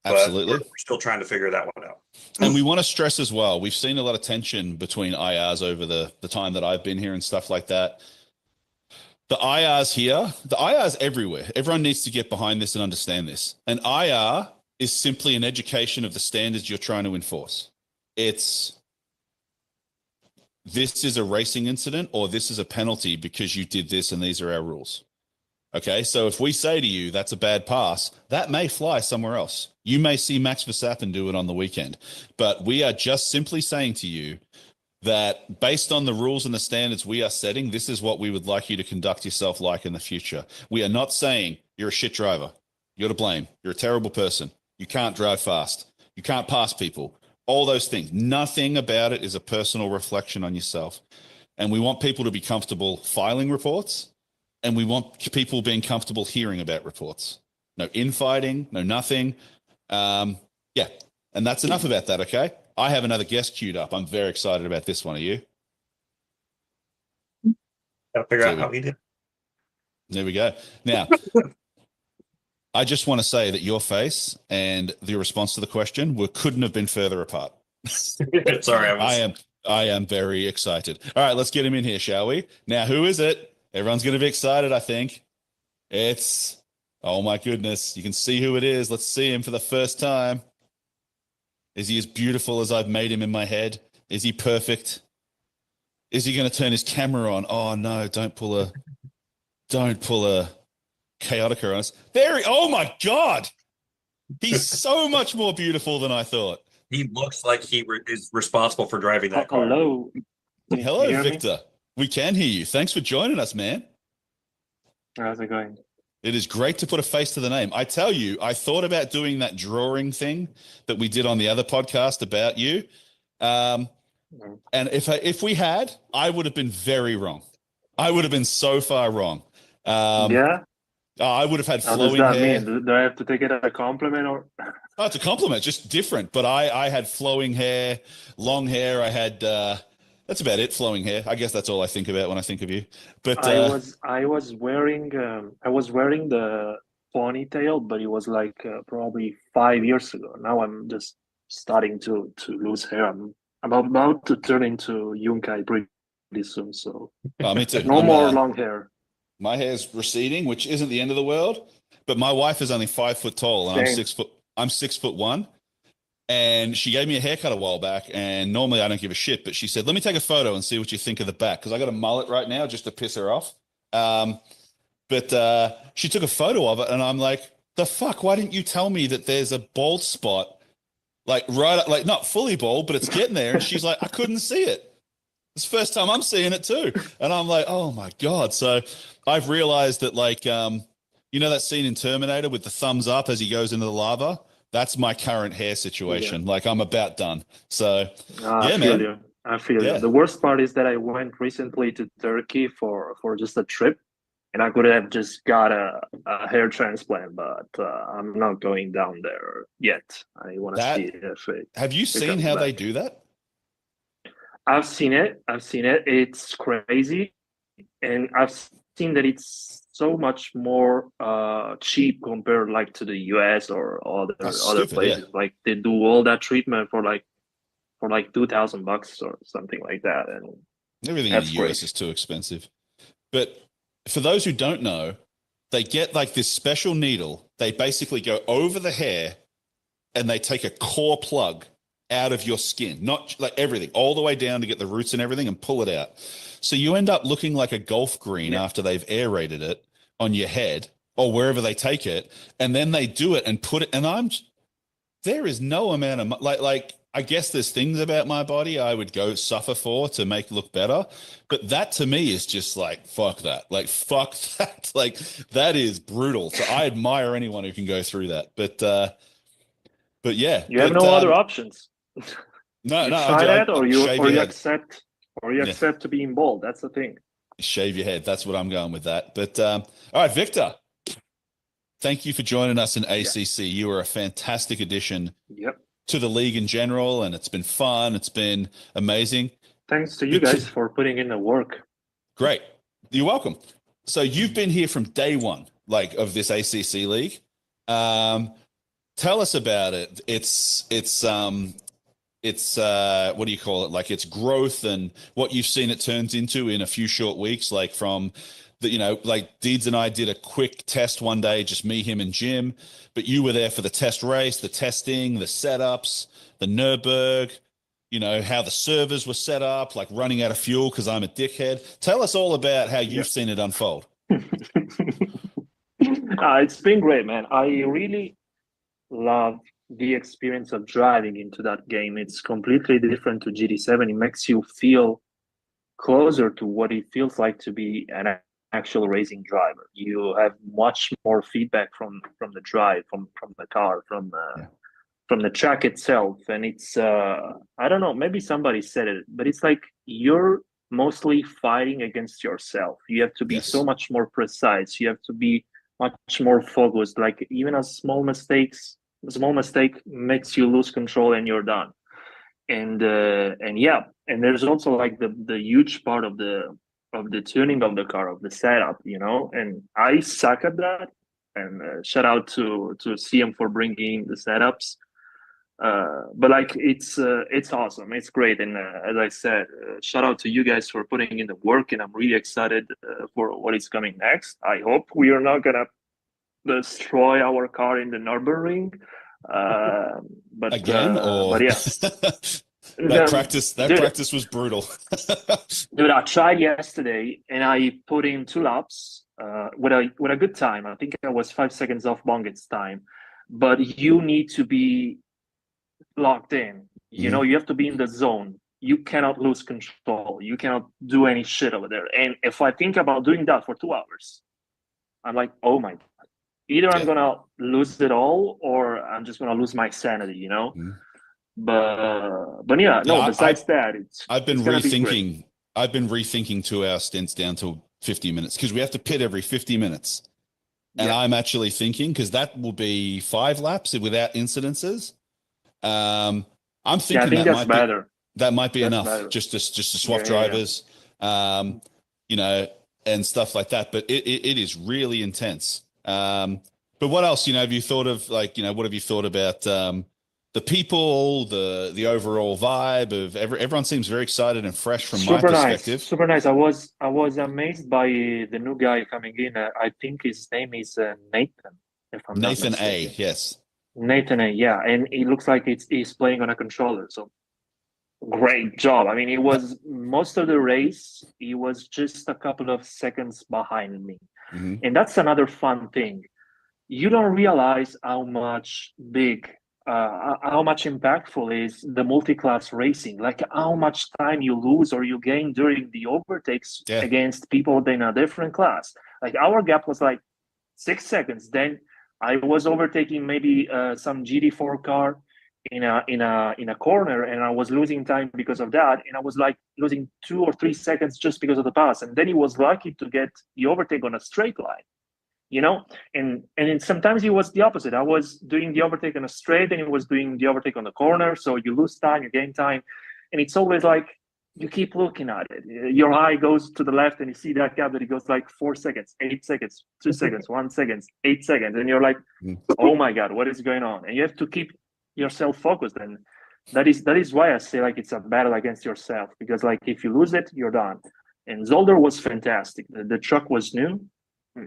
Absolutely. But we're still trying to figure that one out. And we want to stress as well, we've seen a lot of tension between IRs over the time that I've been here and stuff like that. The IRs here, the IRs everywhere. Everyone needs to get behind this and understand this. An IR is simply an education of the standards you're trying to enforce. It's, this is a racing incident or this is a penalty because you did this and these are our rules. Okay, so if we say to you that's a bad pass, that may fly somewhere else. You may see Max Verstappen do it on the weekend, but we are just simply saying to you that based on the rules and the standards we are setting, this is what we would like you to conduct yourself like in the future. We are not saying you're a shit driver. You're to blame. You're a terrible person. You can't drive fast. You can't pass people. All those things. Nothing about it is a personal reflection on yourself. And we want people to be comfortable filing reports, and we want people being comfortable hearing about reports. No infighting, no nothing. Yeah. And that's enough about that, okay? I have another guest queued up. I'm very excited about this one. Are you? Gotta figure out how he did. There we go. Now, I just want to say that your face and the response to the question couldn't have been further apart. Sorry, I am very excited. All right, let's get him in here, shall we? Now, who is it? Everyone's going to be excited, I think. It's, oh my goodness, you can see who it is. Let's see him for the first time. Is he as beautiful as I've made him in my head? Is he perfect? Is he going to turn his camera on? Oh no, don't pull a chaotica on us. Oh my God. He's so much more beautiful than I thought. He looks like is responsible for driving that car. Hello. Can you Hello, hear me? Victor. We can hear you. Thanks for joining us, man. How's it going? It is great to put a face to the name. I tell you, I thought about doing that drawing thing that we did on the other podcast about you. And if we had, I would have been very wrong. I would have been so far wrong. Yeah. I would have had How does flowing that hair. mean? Do I have to take it as a compliment or? Oh, it's a compliment, just different. But I had flowing hair, long hair. I had that's about it, flowing hair. I guess that's all I think about when I think of you. But I was wearing the ponytail, but it was like probably 5 years ago. Now I'm just starting to lose hair. I'm about to turn into Yunkai pretty soon, so me too. no more long hair. My hair's receding, which isn't the end of the world. But my wife is only 5 foot tall, and Same. I'm 6'1". And she gave me a haircut a while back, and normally I don't give a shit, but she said, let me take a photo and see what you think of the back, because I got a mullet right now just to piss her off. But she took a photo of it, and I'm like, the fuck, why didn't you tell me that there's a bald spot, like not fully bald, but it's getting there? And she's like, I couldn't see it. It's the first time I'm seeing it too. And I'm like, oh my God. So I've realized that, like, you know that scene in Terminator with the thumbs up as he goes into the lava? That's my current hair situation. Yeah. Like, I'm about done. So I feel you. I feel Yeah. you. The worst part is that I went recently to Turkey for just a trip, and I could have just got a hair transplant, but I'm not going down there yet. I want to That- see if it. have you seen comes how they back. do that? I've seen it. It's crazy, and I've seen that it's so much more cheap compared like to the US or other Stupid, places. Like they do all that treatment for like $2,000 or something like that, and Everything in That's the US great. is too expensive. But for those who don't know, they get like this special needle. They basically go over the hair and they take a core plug out of your skin, not like everything, all the way down to get the roots and everything and pull it out. So you end up looking like a golf green after they've aerated it on your head or wherever they take it. And then they do it and put it. And there is no amount of like, I guess there's things about my body I would go suffer for to make look better. But that to me is just like, fuck that. Like, fuck that. Like, that is brutal. So I admire anyone who can go through that. But yeah. you have but, no other options. No, You no. try that, or you shave your head. accept, Yeah. accept to be in bold. That's the thing. Shave your head. That's what I'm going with that. But all right, Victor, thank you for joining us in ACC. You are a fantastic addition Yep. to the league in general, and it's been fun. It's been amazing. Thanks to you guys for putting in the work. Great. You're welcome. So you've been here from day one, like, of this ACC league. Tell us about it. It's what do you call it? Like, its growth and what you've seen it turns into in a few short weeks, like from the, like Deeds and I did a quick test one day, just me, him, and Jim, but you were there for the test race, the testing, the setups, the Nürburgring, how the servers were set up, like running out of fuel because I'm a dickhead. Tell us all about how you've seen it unfold. It's been great, man. I really love the experience of driving into that game. It's completely different to GT7. It makes you feel closer to what it feels like to be an actual racing driver. You have much more feedback from the drive, from the car, from the track itself. And it's I don't know, maybe somebody said it, but it's like you're mostly fighting against yourself. You have to be so much more precise. You have to be much more focused. Like, even a small mistake makes you lose control and you're done. And there's also like the huge part of the tuning of the car, of the setup, and I suck at that. And shout out to CM for bringing the setups. But like, it's awesome. It's great. And as I said, shout out to you guys for putting in the work, and I'm really excited for what is coming next. I hope we are not gonna destroy our car in the Nürburgring. But Again, but yeah. practice was brutal. Dude, I tried yesterday and I put in 2 laps with a good time. I think I was 5 seconds off Bonget's time. But you need to be locked in. You know, you have to be in the zone. You cannot lose control. You cannot do any shit over there. And if I think about doing that for 2 hours, I'm like, oh my God. Either I'm gonna lose it all, or I'm just gonna lose my sanity. You know. But yeah, no. Besides that, I've been it's gonna be great. rethinking. I've been rethinking 2 hour stints down to 50 minutes because we have to pit every 50 minutes. And I'm actually thinking, because that will be 5 laps without incidences. I'm thinking I think that's better. That might be That's enough better. just to swap drivers, you know, and stuff like that. But it is really intense. But what else, you know, have you thought of, like, you know, what have you thought about the people, the overall vibe of everyone seems very excited and fresh from my perspective. Super nice. I was amazed by the new guy coming in. I think his name is Nathan. If I'm not Nathan mistaken. A. Yes. Nathan A. Yeah, and it looks like he's playing on a controller. So great job. I mean, he was most of the race. He was just a couple of seconds behind me, and that's another fun thing. You don't realize how much impactful is the multi-class racing, like how much time you lose or you gain during the overtakes against people in a different class. Like our gap was like 6 seconds. Then I was overtaking maybe some GT4 car in a corner, and I was losing time because of that, and I was like losing 2 or 3 seconds just because of the pass. And then he was lucky to get the overtake on a straight line. You know, and sometimes it was the opposite. I was doing the overtake on a straight, and it was doing the overtake on the corner. So you lose time, you gain time, and it's always like you keep looking at it. Your eye goes to the left, and you see that gap that it goes like 4 seconds, 8 seconds, 2 seconds, 1 second, 8 seconds, and you're like, oh my God, what is going on? And you have to keep yourself focused, and that is why I say like it's a battle against yourself, because like if you lose it, you're done. And Zolder was fantastic. The truck was new.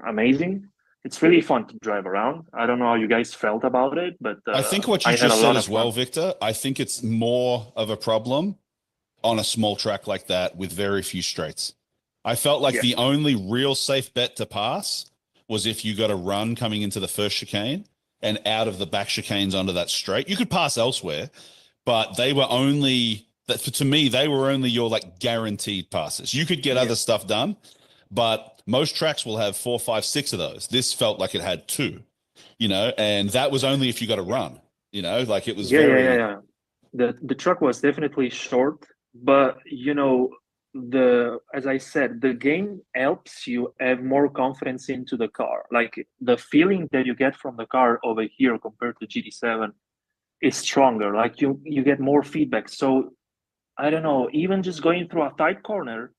Amazing. It's really fun to drive around. I don't know how you guys felt about it, but I think what you just said as well, Victor, I think it's more of a problem on a small track like that with very few straights. I felt like the only real safe bet to pass was if you got a run coming into the first chicane and out of the back chicanes onto that straight. You could pass elsewhere, but they were only, to me, they were only your like guaranteed passes. You could get other stuff done, but most tracks will have 4, 5, 6 of those. This felt like it had 2, you know, and that was only if you got a run, you know, like it was The truck was definitely short, but you know, as I said, the game helps you have more confidence into the car. Like the feeling that you get from the car over here compared to GT7 is stronger. Like you get more feedback. So I don't know, even just going through a tight corner,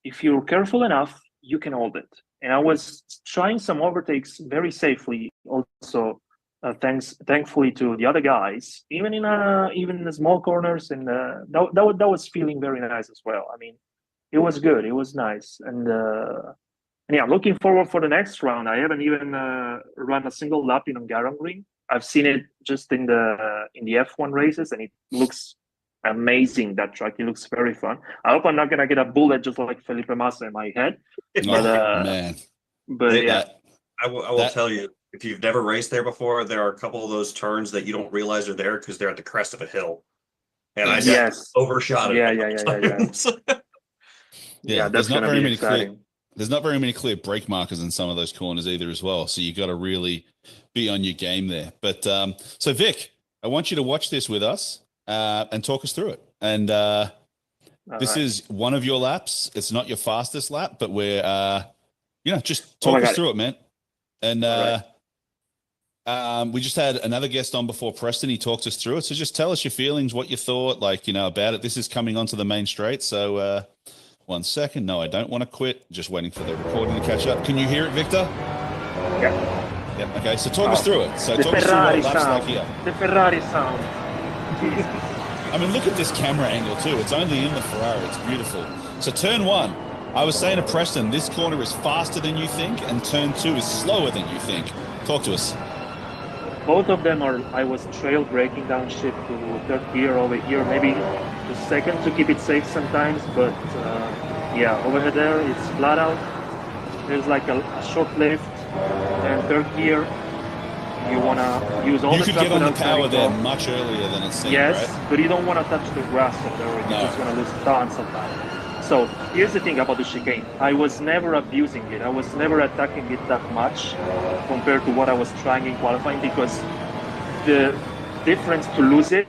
if you're careful enough, you can hold it. And I was trying some overtakes very safely also, thankfully to the other guys, even in the small corners, and that was feeling very nice as well. I mean, it was good, it was nice, and yeah, I'm looking forward for the next round. I haven't even run a single lap in Hungaroring. I've seen it just in the F1 races, and it looks amazing. That track, it looks very fun. I hope I'm not gonna get a bullet just like Felipe Massa in my head. Man. But yeah, I will tell you, if you've never raced there before, there are a couple of those turns that you don't realize are there because they're at the crest of a hill, and I just overshot it. Yeah, that's gonna be exciting. There's not very many clear brake markers in some of those corners either as well, so you got to really be on your game there. But so Vic, I want you to watch this with us and talk us through it. And this is one of your laps. It's not your fastest lap, but we're just talk us through it, man. And we just had another guest on before, Preston. He talked us through it. So just tell us your feelings, what you thought, like, about it. This is coming onto the main straight. So 1 second. No, I don't want to quit. Just waiting for the recording to catch up. Can you hear it, Victor? Yeah. Yeah. Okay. So talk us through it. So talk us through what it laps like here. The Ferrari sound. I mean, look at this camera angle too. It's only in the Ferrari. It's beautiful. So turn 1, I was saying to Preston, this corner is faster than you think, and turn 2 is slower than you think. Talk to us. Both of them I was trail braking downshift to third gear over here, maybe to second to keep it safe sometimes. But yeah, over there it's flat out. There's like a short lift and third gear. You want to use all You the could track get on the without power turning there off. much earlier than it seemed, Yes, right? but you don't want to touch the grass over there. You're No. just going to lose tons of time. So here's the thing about the chicane. I was never abusing it. I was never attacking it that much compared to what I was trying in qualifying, because the difference to lose it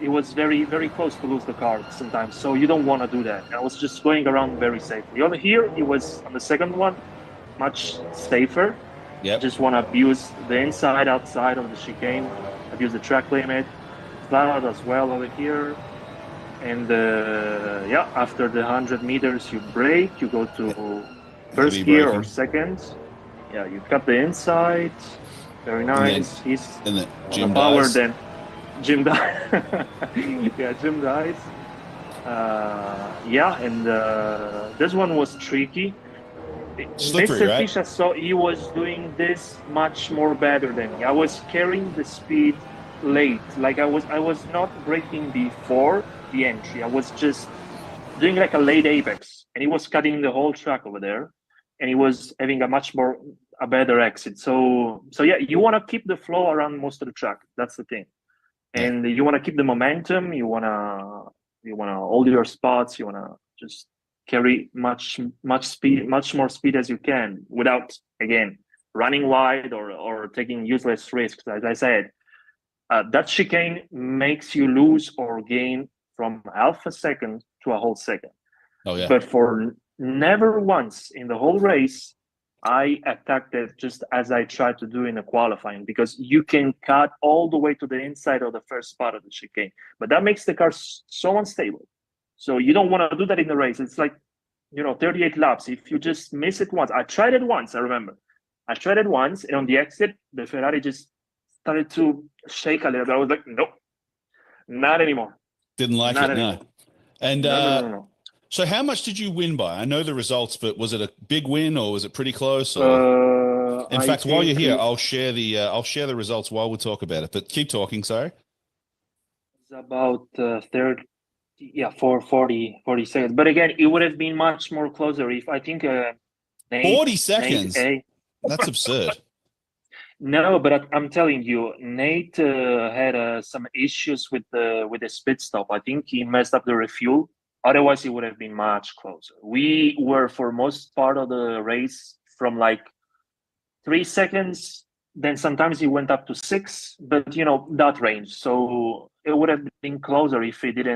was very, very close to lose the car sometimes. So you don't want to do that. I was just going around very safely. Over here, it was on the second one, much safer. Yep. Just want to abuse the inside, outside of the chicane, abuse the track limit, flat out as well over here. And yeah, after the 100 meters, you brake, you go to first Heavy gear braking. or second. Yeah, you cut the inside. Very nice. He's And then on Jim the power, dies. then Jim dies. Yeah, Jim dies. Yeah, and this one was tricky. Slippery, Mr. right? Fish, I saw he was doing this much more better than me. I was carrying the speed late. Like I was not braking before the entry. I was just doing like a late apex, and he was cutting the whole track over there, and he was having a better exit. So yeah, you want to keep the flow around most of the track. That's the thing, and you want to keep the momentum. You wanna hold your spots. You wanna just carry much more speed as you can without, again, running wide or taking useless risks. As I said, that chicane makes you lose or gain from half a second to a whole second. Oh yeah. But for never once in the whole race, I attacked it just as I tried to do in the qualifying, because you can cut all the way to the inside of the first spot of the chicane, but that makes the car so unstable. So you don't want to do that in the race. It's like, 38 laps. If you just miss it once, I tried it once. I remember I tried it once, and on the exit, the Ferrari just started to shake a little bit. I was like, nope, not anymore. Didn't like Not it, no. anymore. And No. so how much did you win by? I know the results, but was it a big win or was it pretty close? Or in fact, while you're here, I'll share the results while we talk about it. But keep talking, sorry. It's about 40 seconds. But again, it would have been much more closer if I think 40 seconds. That's absurd. No, but I'm telling you, Nate had some issues with the pit stop. I think he messed up the refuel. Otherwise, it would have been much closer. We were, for most part of the race, from like 3 seconds. Then sometimes he went up to 6, but that range. So it would have been closer if he did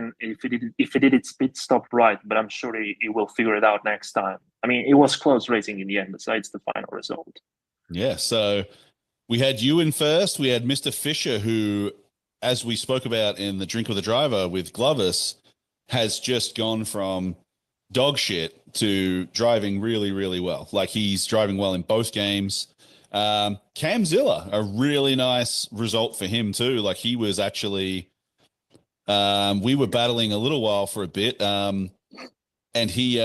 its pit stop right. But I'm sure he will figure it out next time. I mean, it was close racing in the end, besides the final result. Yeah. So we had you in first. We had Mr. Fisher, who, as we spoke about in the Drink with the Driver with Glovis, has just gone from dog shit to driving really, really well. Like, he's driving well in both games. Camzilla, a really nice result for him too. Like, he was actually, we were battling a little while for a bit. And he,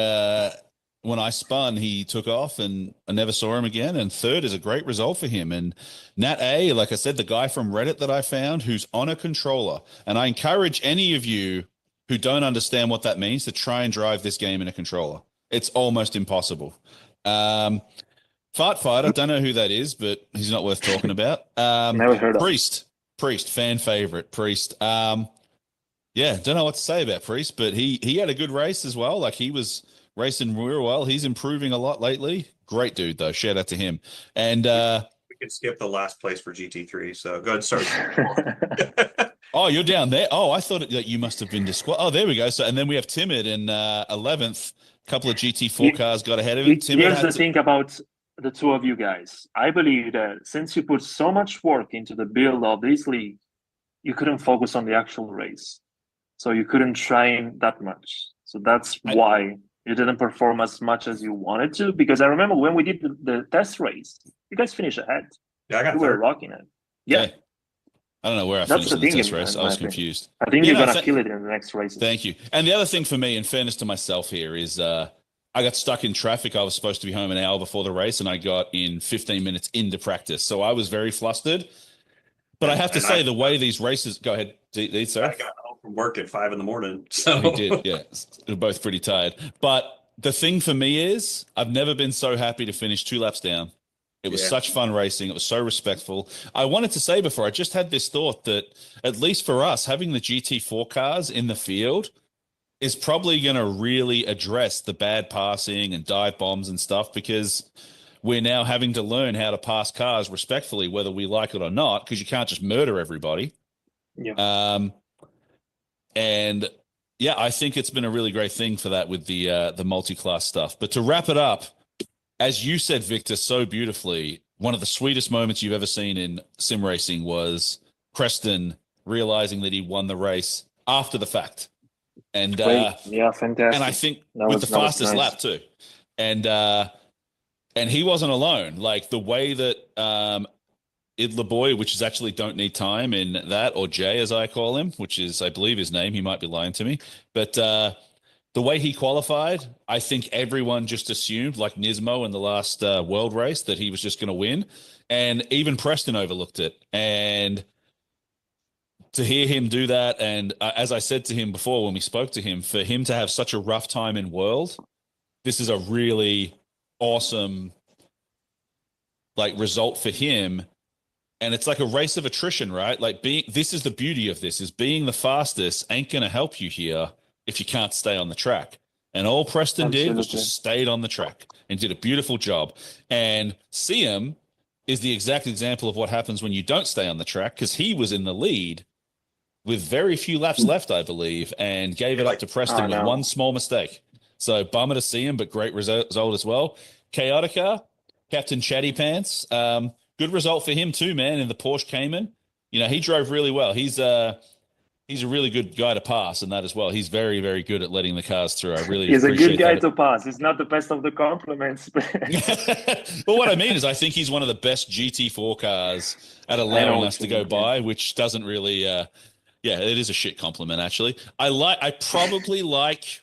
when I spun, he took off and I never saw him again. And third is a great result for him. And Nat A, like I said, the guy from Reddit that I found who's on a controller. And I encourage any of you who don't understand what that means to try and drive this game in a controller. It's almost impossible. Fart Fight, I don't know who that is, but he's not worth talking about. Never heard of Priest, fan favorite, Priest. Yeah, don't know what to say about Priest, but he had a good race as well. Like, he was racing real well. He's improving a lot lately. Great dude, though. Shout out to him. And we could skip the last place for GT3, so go ahead and start. Oh, you're down there. Oh, I thought that you must have been disqualified. Oh, there we go. So, and then we have Timid in 11th. A couple of GT4 cars got ahead of him. Here's the thing about the two of you guys. I believe that since you put so much work into the build of this league, you couldn't focus on the actual race. So you couldn't train that much. So that's why you didn't perform as much as you wanted to. Because I remember when we did the test race, you guys finished ahead. Yeah, I got you were rocking it. Yeah. I don't know where I That's finished in the test race. I was confused. I think you're going to kill it in the next race. Thank you. And the other thing for me, in fairness to myself here, is I got stuck in traffic. I was supposed to be home an hour before the race, and I got in 15 minutes into practice. So I was very flustered. But I have to say, the way these races... Go ahead, sir. I got home from work at 5 a.m. So we did, yeah. We're both pretty tired. But the thing for me is, I've never been so happy to finish 2 laps down It was Yeah. such fun racing. It was so respectful. I wanted to say before, I just had this thought that, at least for us, having the GT4 cars in the field is probably going to really address the bad passing and dive bombs and stuff, because we're now having to learn how to pass cars respectfully, whether we like it or not, because you can't just murder everybody. Yeah. And yeah, I think it's been a really great thing for that with the multi-class stuff. But to wrap it up, as you said, Victor, so beautifully, one of the sweetest moments you've ever seen in sim racing was Preston realizing that he won the race after the fact. And Great. Yeah, fantastic. and I think That with was- the that was fastest nice. lap too. And he wasn't alone. Like the way that Idler Boy, which is actually Don't Need Time in that, or Jay as I call him, which is I believe his name, he might be lying to me, but the way he qualified, I think everyone just assumed, like Nismo in the last world race, that he was just going to win. And even Preston overlooked it. And to hear him do that, and as I said to him before when we spoke to him, for him to have such a rough time in World, this is a really awesome result for him. And it's like a race of attrition, right? Like this is the beauty of this, is being the fastest ain't going to help you here if you can't stay on the track. And all Preston did was Absolutely. just stayed on the track and did a beautiful job. And Siem is the exact example of what happens when you don't stay on the track, because he was in the lead with very few laps left, I believe, and gave it up to Preston with one small mistake. So bummer to see him, but great result as well. Chaotica, Captain Chatty Pants, good result for him too, man, in the Porsche Cayman. You know, he drove really well. He's a really good guy to pass in that as well. He's very, very good at letting the cars through. I really He's a appreciate good guy that. to pass. He's not the best of the compliments, but Well, what I mean is I think he's one of the best GT4 cars at allowing us to go by, which doesn't really yeah, it is a shit compliment, actually. I probably like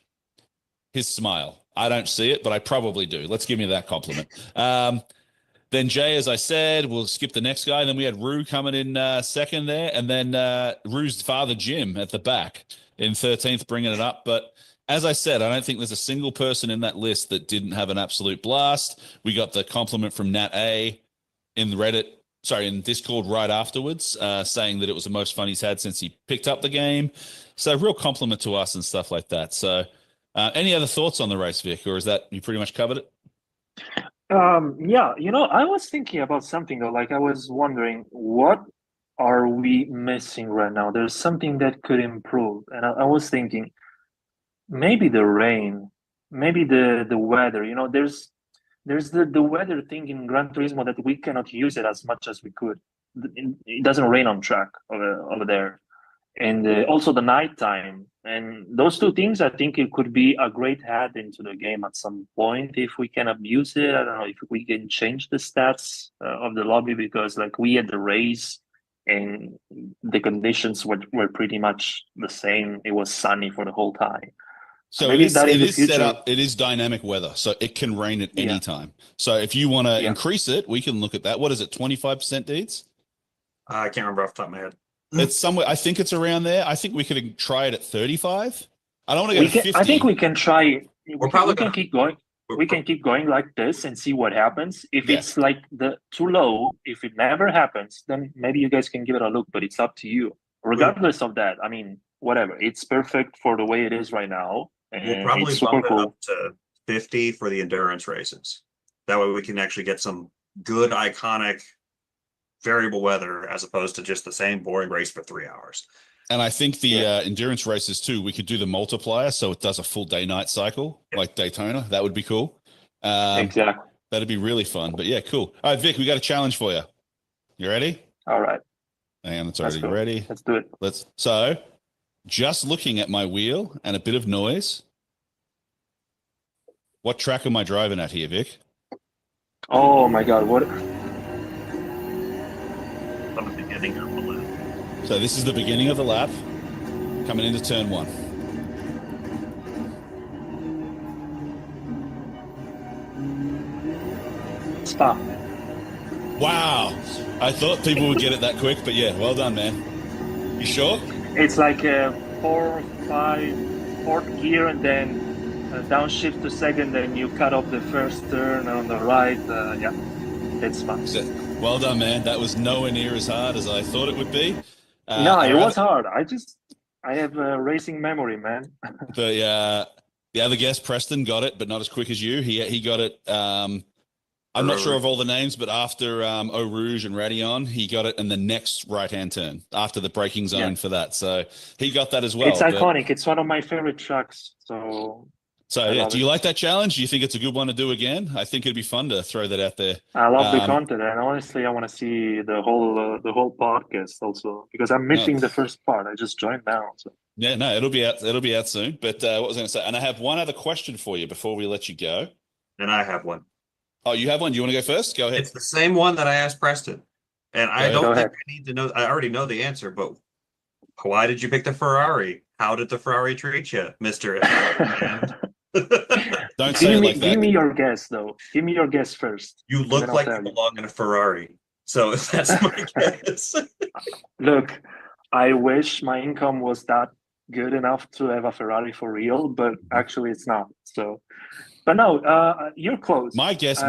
his smile. I don't see it, but I probably do. Let's give me that compliment. Then Jay, as I said, we'll skip the next guy. Then we had Rue coming in second there, and then Rue's father, Jim, at the back in 13th, bringing it up. But as I said, I don't think there's a single person in that list that didn't have an absolute blast. We got the compliment from Nat A in in Discord right afterwards, saying that it was the most fun he's had since he picked up the game. So real compliment to us and stuff like that. So any other thoughts on the race, Vic, or is that you pretty much covered it? yeah, I was thinking about something though. Like I was wondering, what are we missing right now? There's something that could improve, and I was thinking maybe the rain, maybe the weather. There's the weather thing in Gran Turismo that we cannot use it as much as we could. It doesn't rain on track over there, and also the nighttime. And those two things, I think it could be a great add into the game at some point if we can abuse it. I don't know if we can change the stats of the lobby, because like we had the race and the conditions were pretty much the same. It was sunny for the whole time. So Maybe it that in the is set future- up. It is dynamic weather, so it can rain at any Yeah. time. So if you want to Yeah. increase it, we can look at that. What is it? 25%, Deeds? I can't remember off the top of my head. It's somewhere. I think it's around there. I think we could try it at 35. I don't want to go to 50. I think we can try. We probably can gonna- keep going. We can keep going like this and see what happens. If Yeah. it's like too low, if it never happens, then maybe you guys can give it a look. But it's up to you. Regardless of that, I mean, whatever. It's perfect for the way it is right now. And We'll probably it's super bump it cool. up to 50 for the endurance races. That way we can actually get some good, iconic, variable weather as opposed to just the same boring race for 3 hours. And I think the endurance races too, we could do the multiplier, so it does a full day-night cycle like Daytona. That would be cool. Exactly. That'd be really fun. But yeah, cool. All right, Vic, we got a challenge for you. You ready? All right. Hang on, it's Let's already go. ready. Let's do it. So, just looking at my wheel and a bit of noise. What track am I driving at here, Vic? Oh my God! What? From the beginning of the lap. So this is the beginning of the lap, coming into turn 1. Stop. Wow. I thought people would get it that quick, but yeah, well done, man. You sure? It's like a 4, 5, fourth gear, and then downshift to second, then you cut off the first turn on the right. Yeah. It's fun. Well done, man. That was nowhere near as hard as I thought it would be. No, it our was other- hard. I have a racing memory, man. the other guest, Preston, got it, but not as quick as you. He got it. I'm not sure of all the names, but after Eau Rouge and Radion, he got it in the next right-hand turn after the braking zone for that. So he got that as well. It's iconic. It's one of my favorite tracks. So yeah, do you like that challenge? Do you think it's a good one to do again? I think it'd be fun to throw that out there. I love the content, and honestly, I want to see the whole podcast also because I'm missing the first part. I just joined now. So. Yeah, no, it'll be out. It'll be out soon. But what was I going to say? And I have one other question for you before we let you go. And I have one. Oh, you have one? Do you want to go first? Go ahead. It's the same one that I asked Preston. And I don't think I need to know. I already know the answer, but why did you pick the Ferrari? How did the Ferrari treat you, Mr. Don't say it like that. Give me your guess, though. Give me your guess first. You look like you belong in a Ferrari. So that's my guess. Look, I wish my income was that good enough to have a Ferrari for real, but actually it's not. So, but no, you're close. My guess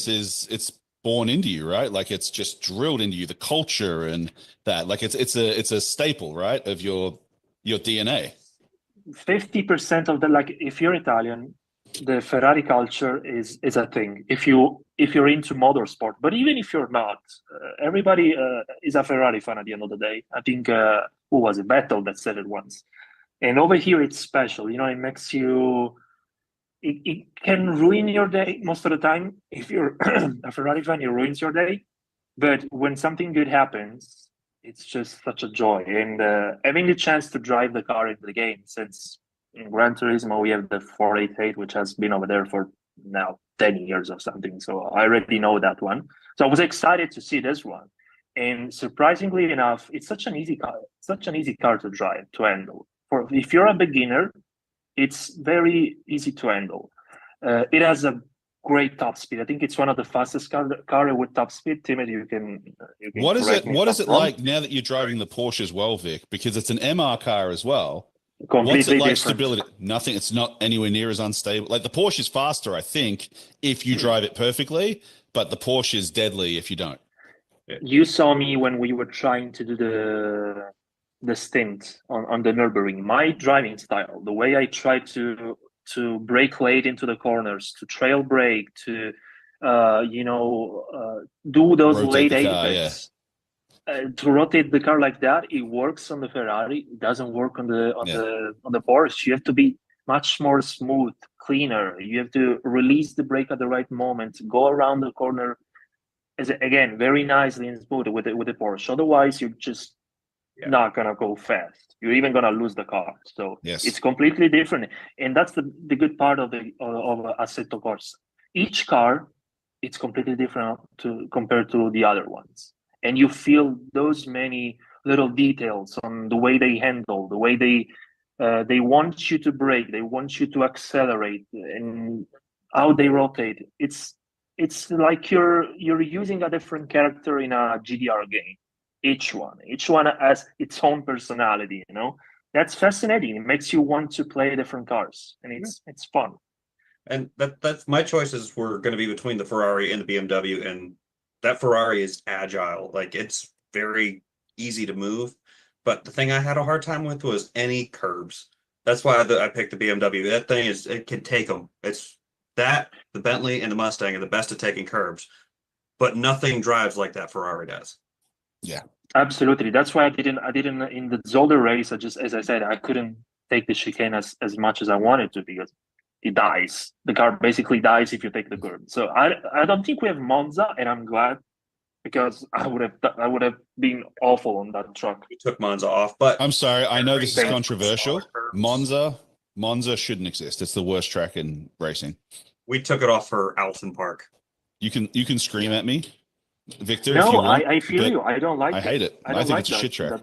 is it's born into you, right? Like it's just drilled into you, the culture and that. Like it's a staple, right, of your DNA. 50% of if you're Italian, the Ferrari culture is a thing. If you're into motorsport, but even if you're not, everybody is a Ferrari fan at the end of the day. I think who was it? Vettel that said it once. And over here, it's special. You know, it makes you. It can ruin your day most of the time. If you're a Ferrari fan, it ruins your day. But when something good happens, it's just such a joy. And having the chance to drive the car in the game, since in Gran Turismo, we have the 488, which has been over there for now 10 years or something. So I already know that one. So I was excited to see this one. And surprisingly enough, it's such an easy car to drive, to handle. If you're a beginner, it's very easy to handle. It has a great top speed. I think it's one of the fastest car with top speed. Timothy, you can What is it like now that you're driving the Porsche as well, Vic? Because it's an MR car as well. Completely What's it like different. stability? Nothing. It's not anywhere near as unstable. Like the Porsche is faster, I think, if you drive it perfectly, but the Porsche is deadly if you don't. You saw me when we were trying to do the stint on the Nürburgring. My driving style, the way I try to brake late into the corners, to trail brake, to do those Rotate late the car, apex, to rotate the car like that, it works on the Ferrari. It doesn't work on the Porsche. You have to be much more smooth, cleaner. You have to release the brake at the right moment, go around the corner, again, very nicely and smooth with the Porsche. Otherwise, you're just not gonna go fast. You're even gonna lose the car. So it's completely different, and that's the good part of Assetto Corsa. Each car, it's completely different compared to the other ones, and you feel those many little details on the way they handle, the way they want you to brake, they want you to accelerate, and how they rotate. It's like you're using a different character in a GDR game. Each one has its own personality, you know. That's fascinating. It makes you want to play different cars, and it's fun. And that's my choices were going to be between the Ferrari and the BMW, and that Ferrari is agile. Like it's very easy to move, but the thing I had a hard time with was any curbs. That's why I picked the BMW. That thing it can take them. It's that the Bentley and the Mustang are the best at taking curbs, but nothing drives like that Ferrari does. Yeah, absolutely. That's why I didn't in the Zolder race. As I said, I couldn't take the chicane as much as I wanted to because it dies. The car basically dies if you take the curb. So I don't think we have Monza, and I'm glad because I would have been awful on that truck. We took Monza off, but I'm sorry. I know this is controversial. Monza shouldn't exist. It's the worst track in racing. We took it off for Alton Park. You can scream at me, Victor. No, if you want, I feel you. I don't like it. I hate it. I think it's a shit track.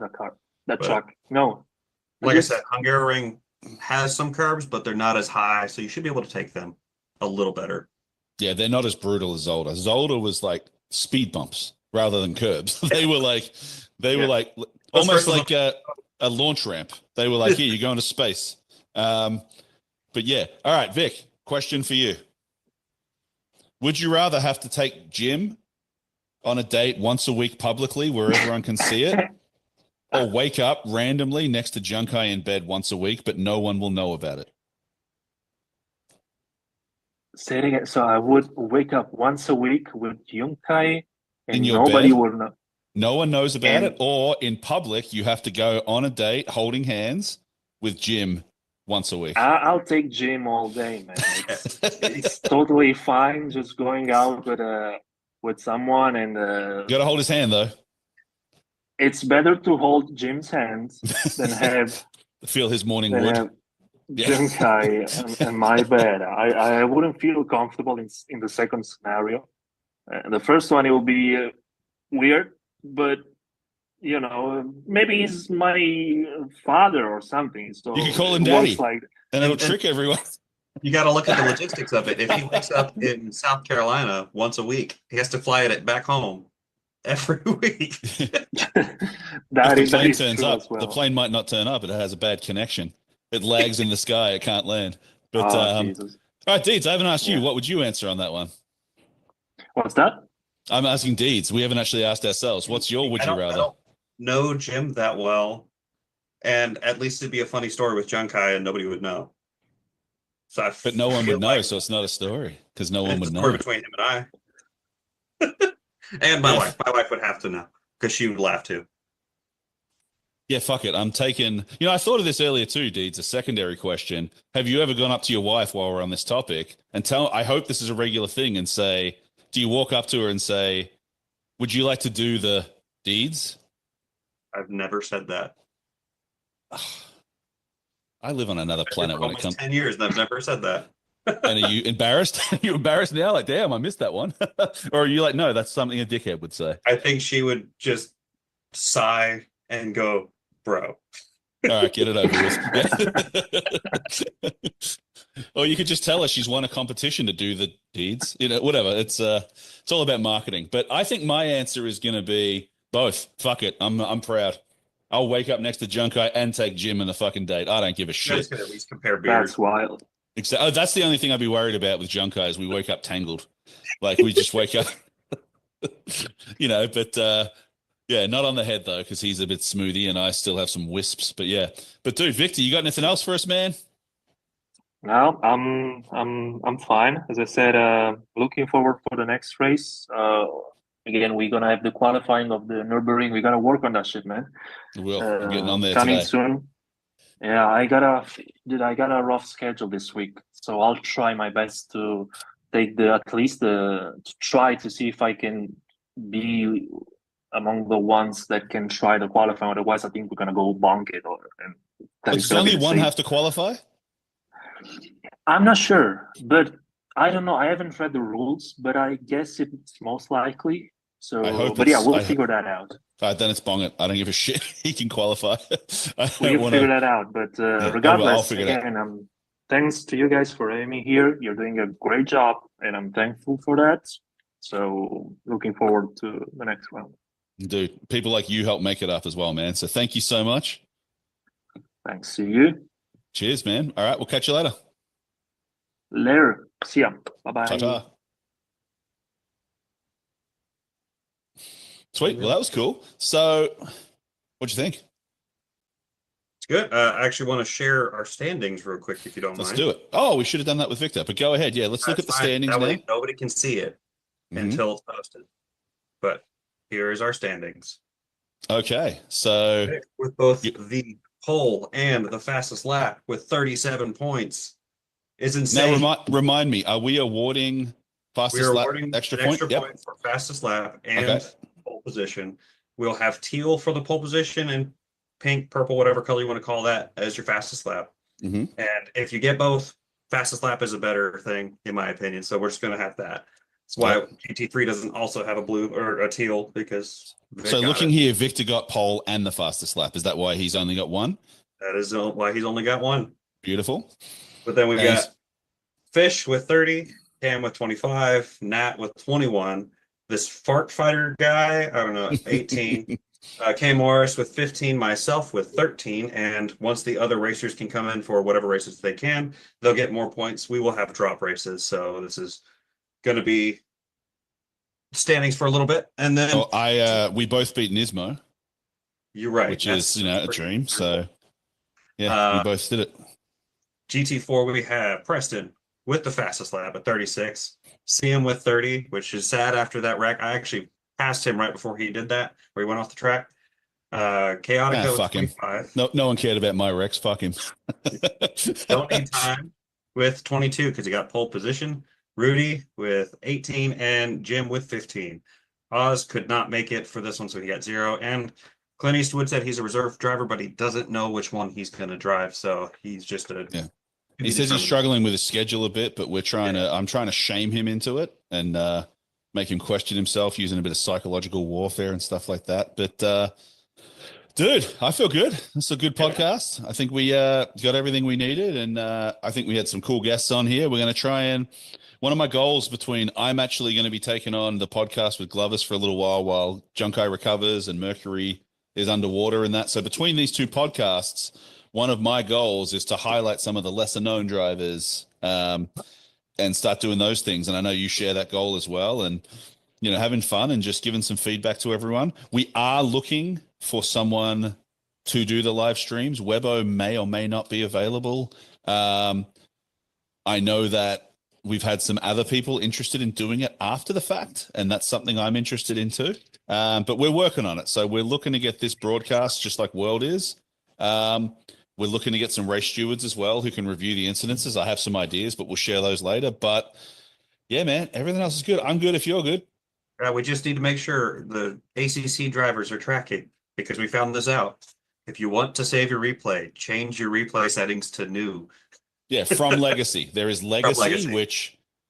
That truck. No. Like I said, Hungaroring has some curbs, but they're not as high, so you should be able to take them a little better. Yeah, they're not as brutal as Zolder. Zolder was like speed bumps rather than curbs. They were like almost like a launch ramp. They were like, here, you're going to space. But yeah. All right, Vic, question for you. Would you rather have to take Jim on a date once a week publicly where everyone can see it, or wake up randomly next to Junkai in bed once a week, but no one will know about it? Say it again. So I would wake up once a week with Yunkai, and In your nobody bed? will know. No one knows about And- it, or in public, you have to go on a date holding hands with Jim once a week. I'll take Jim all day, man. It's totally fine just going out with someone, and You got to hold his hand, though. it's better to hold Jim's hand than have Feel his morning wood. Yeah. Junkai in my bed. I wouldn't feel comfortable in the second scenario. The first one, it will be weird, but you know, maybe he's my father or something. So You can call him it daddy. works like And it'll trick everyone. You got to look at the logistics of it. If he wakes up in South Carolina once a week, he has to fly it back home every week. that If the plane is turns true up, as well. the plane might not turn up. It has a bad connection. It lags in the sky. It can't land. But Oh, Jesus. all right, Deeds, I haven't asked you. Yeah. What would you answer on that one? What's that? I'm asking Deeds. We haven't actually asked ourselves. What's your would I you don't- I rather? don't know Jim that well, and at least it'd be a funny story with Junkai, and nobody would know. So But no one feel would know, like so it's not a story because no one it's would a story know. between him and I, and my Yeah. wife. My wife would have to know because she would laugh too. Yeah, fuck it. I'm taking, I thought of this earlier too, Deeds, a secondary question. Have you ever gone up to your wife while we're on this topic and I hope this is a regular thing, and say, do you walk up to her and say, would you like to do the deeds? I've never said that. I live on another planet when it Almost comes. 10 years, and I've never said that. And are you embarrassed? Are you embarrassed now? Like, damn, I missed that one. Or are you like, no, that's something a dickhead would say? I think she would just sigh and go, "Bro." All right, get it over with. Or you could just tell her she's won a competition to do the deeds. Whatever. It's all about marketing. But I think my answer is going to be both. Fuck it. I'm proud. I'll wake up next to Junkai and take Jim on the fucking date. I don't give a You shit. guys could at least compare beers. That's wild. Oh, that's the only thing I'd be worried about with Junkai is we wake up tangled. Like we just wake up, but yeah, not on the head though, because he's a bit smoothie and I still have some wisps. But yeah. But dude, Victor, you got anything else for us, man? No, I'm fine. As I said, looking forward for the next race. Again, we're gonna have the qualifying of the Nürburgring. We gotta work on that shit, man. We're getting on there Coming today. soon. Yeah, I got a rough schedule this week, so I'll try my best to take to try to see if I can be among the ones that can try the qualifying. Otherwise, I think we're gonna go bonk it. Does only one have to qualify? I'm not sure, but I don't know. I haven't read the rules, but I guess it's most likely. So, I hope but yeah, it's- we'll I- figure that out. All right, then it's bong it. I don't give a shit. He can qualify. I We don't can want figure to. that out. But I'll regardless, figure it out. again, thanks to you guys for having me here. You're doing a great job, and I'm thankful for that. So, looking forward to the next round. Dude, people like you help make it up as well, man. So thank you so much. Thanks. See you Cheers, man. All right, we'll catch you later. later. See ya. Bye bye. Ta-ta. Sweet. Well, that was cool. So, what'd you think? It's good. I actually want to share our standings real quick, if you don't Let's mind. do it. Oh, we should have done that with Victor, but go ahead. Yeah, let's look at the That's fine. standings That now. way nobody can see it Mhm. until it's posted. But here is our standings. Okay, so With both You- the pole and the fastest lap with 37 points. Is now insane. remind me, are we awarding We fastest are lap awarding extra an point? Yep. point for fastest lap and Okay. pole position. We'll have teal for the pole position and pink, purple, whatever color you want to call that as your fastest lap. Mhm. And if you get both, fastest lap is a better thing, in my opinion. So we're just going to have that. That's why GT3 doesn't also have a blue or a teal, because they So got looking it. here, Victor got pole and the fastest lap. Is that why he's only got one? That is why he's only got one. Beautiful. But then we've And- got Fish with 30, Cam with 25, Nat with 21. This fart fighter guy, I don't know, 18. K Morris with 15, myself with 13. And once the other racers can come in for whatever races they can, they'll get more points. We will have drop races. So this is going to be standings for a little bit, and then we both beat Nismo, you're right, which is a dream. So yeah, we both did it. GT4, we have Preston with the fastest lap at 36. Sime with 30, which is sad after that wreck. I actually passed him right before he did that, where he went off the track. Chaotica with Fuck him. 25. No one cared about my wrecks. Fuck him. Don't need time with 22 because he got pole position. Rudy with 18 and Jim with 15. Oz could not make it for this one, so he got 0. And Clint Eastwood said he's a reserve driver, but he doesn't know which one he's going to drive. So he's just He says he's struggling with his schedule a bit, but I'm trying to shame him into it and make him question himself using a bit of psychological warfare and stuff like that. But dude, I feel good. It's a good podcast. I think we got everything we needed, and I think we had some cool guests on here. We're going to try and one of my goals I'm actually going to be taking on the podcast with Glovis for a little while Junkai recovers and Mercury is underwater and that. So between these two podcasts, one of my goals is to highlight some of the lesser known drivers and start doing those things. And I know you share that goal as well. And, having fun and just giving some feedback to everyone. We are looking for someone to do the live streams. Webbo may or may not be available. I know that we've had some other people interested in doing it after the fact, and that's something I'm interested in too. But we're working on it. So we're looking to get this broadcast just like World is. We're looking to get some race stewards as well who can review the incidences. I have some ideas, but we'll share those later. But yeah, man, everything else is good. I'm good if you're good. We just need to make sure the ACC drivers are tracking, because we found this out. If you want to save your replay, change your replay settings to new. Yeah, from Legacy. There is Legacy,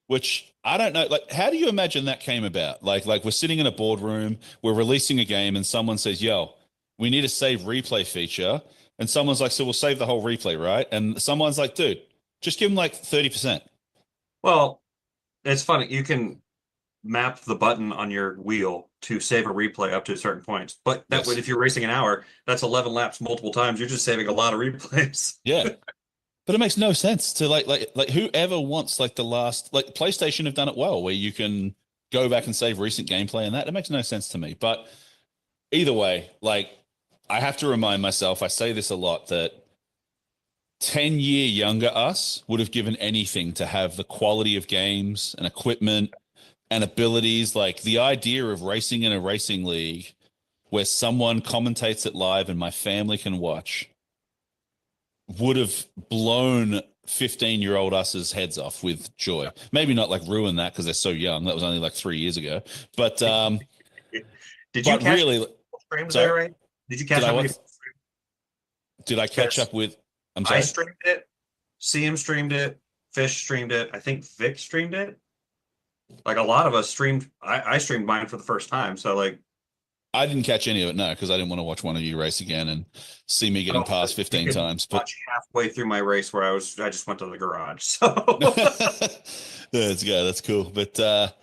which I don't know. Like, how do you imagine that came about? Like we're sitting in a boardroom, we're releasing a game, and someone says, "Yo, we need a save replay feature." And someone's like, "So we'll save the whole replay, right?" And someone's like, "Dude, just give them like 30%." Well, it's funny. You can map the button on your wheel to save a replay up to certain points, but that would, if you're racing an hour, that's 11 laps multiple times. You're just saving a lot of replays. Yeah. But it makes no sense to like whoever wants like the last, like PlayStation have done it well, where you can go back and save recent gameplay and that. It makes no sense to me. But either way, like I have to remind myself, I say this a lot, that 10-year younger us would have given anything to have the quality of games and equipment and abilities. Like the idea of racing in a racing league where someone commentates it live and my family can watch would have blown 15-year-old us's heads off with joy. Maybe not like ruin that because they're so young. That was only like 3 years ago. But did you catch really streams there, right? Did you catch Did I catch up with? I'm sorry. I streamed it. CM streamed it. Fish streamed it. I think Vic streamed it. Like a lot of us streamed. I streamed mine for the first time. So like, I didn't catch any of it, no, because I didn't want to watch one of you race again and see me getting passed 15 times. But halfway through my race where I just went to the garage. So that's good. That's cool. But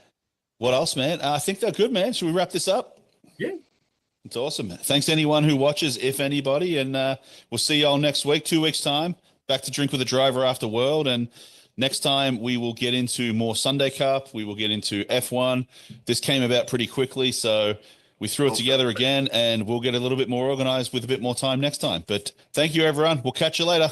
what else, man? I think they're good, man. Should we wrap this up? Yeah. It's awesome. Thanks to anyone who watches, if anybody, and we'll see y'all next week, 2 weeks time, back to Drink with a Driver after World. And next time we will get into more Sunday Cup. We will get into F1. This came about pretty quickly, so we threw it together again, and we'll get a little bit more organized with a bit more time next time. But thank you, everyone. We'll catch you later.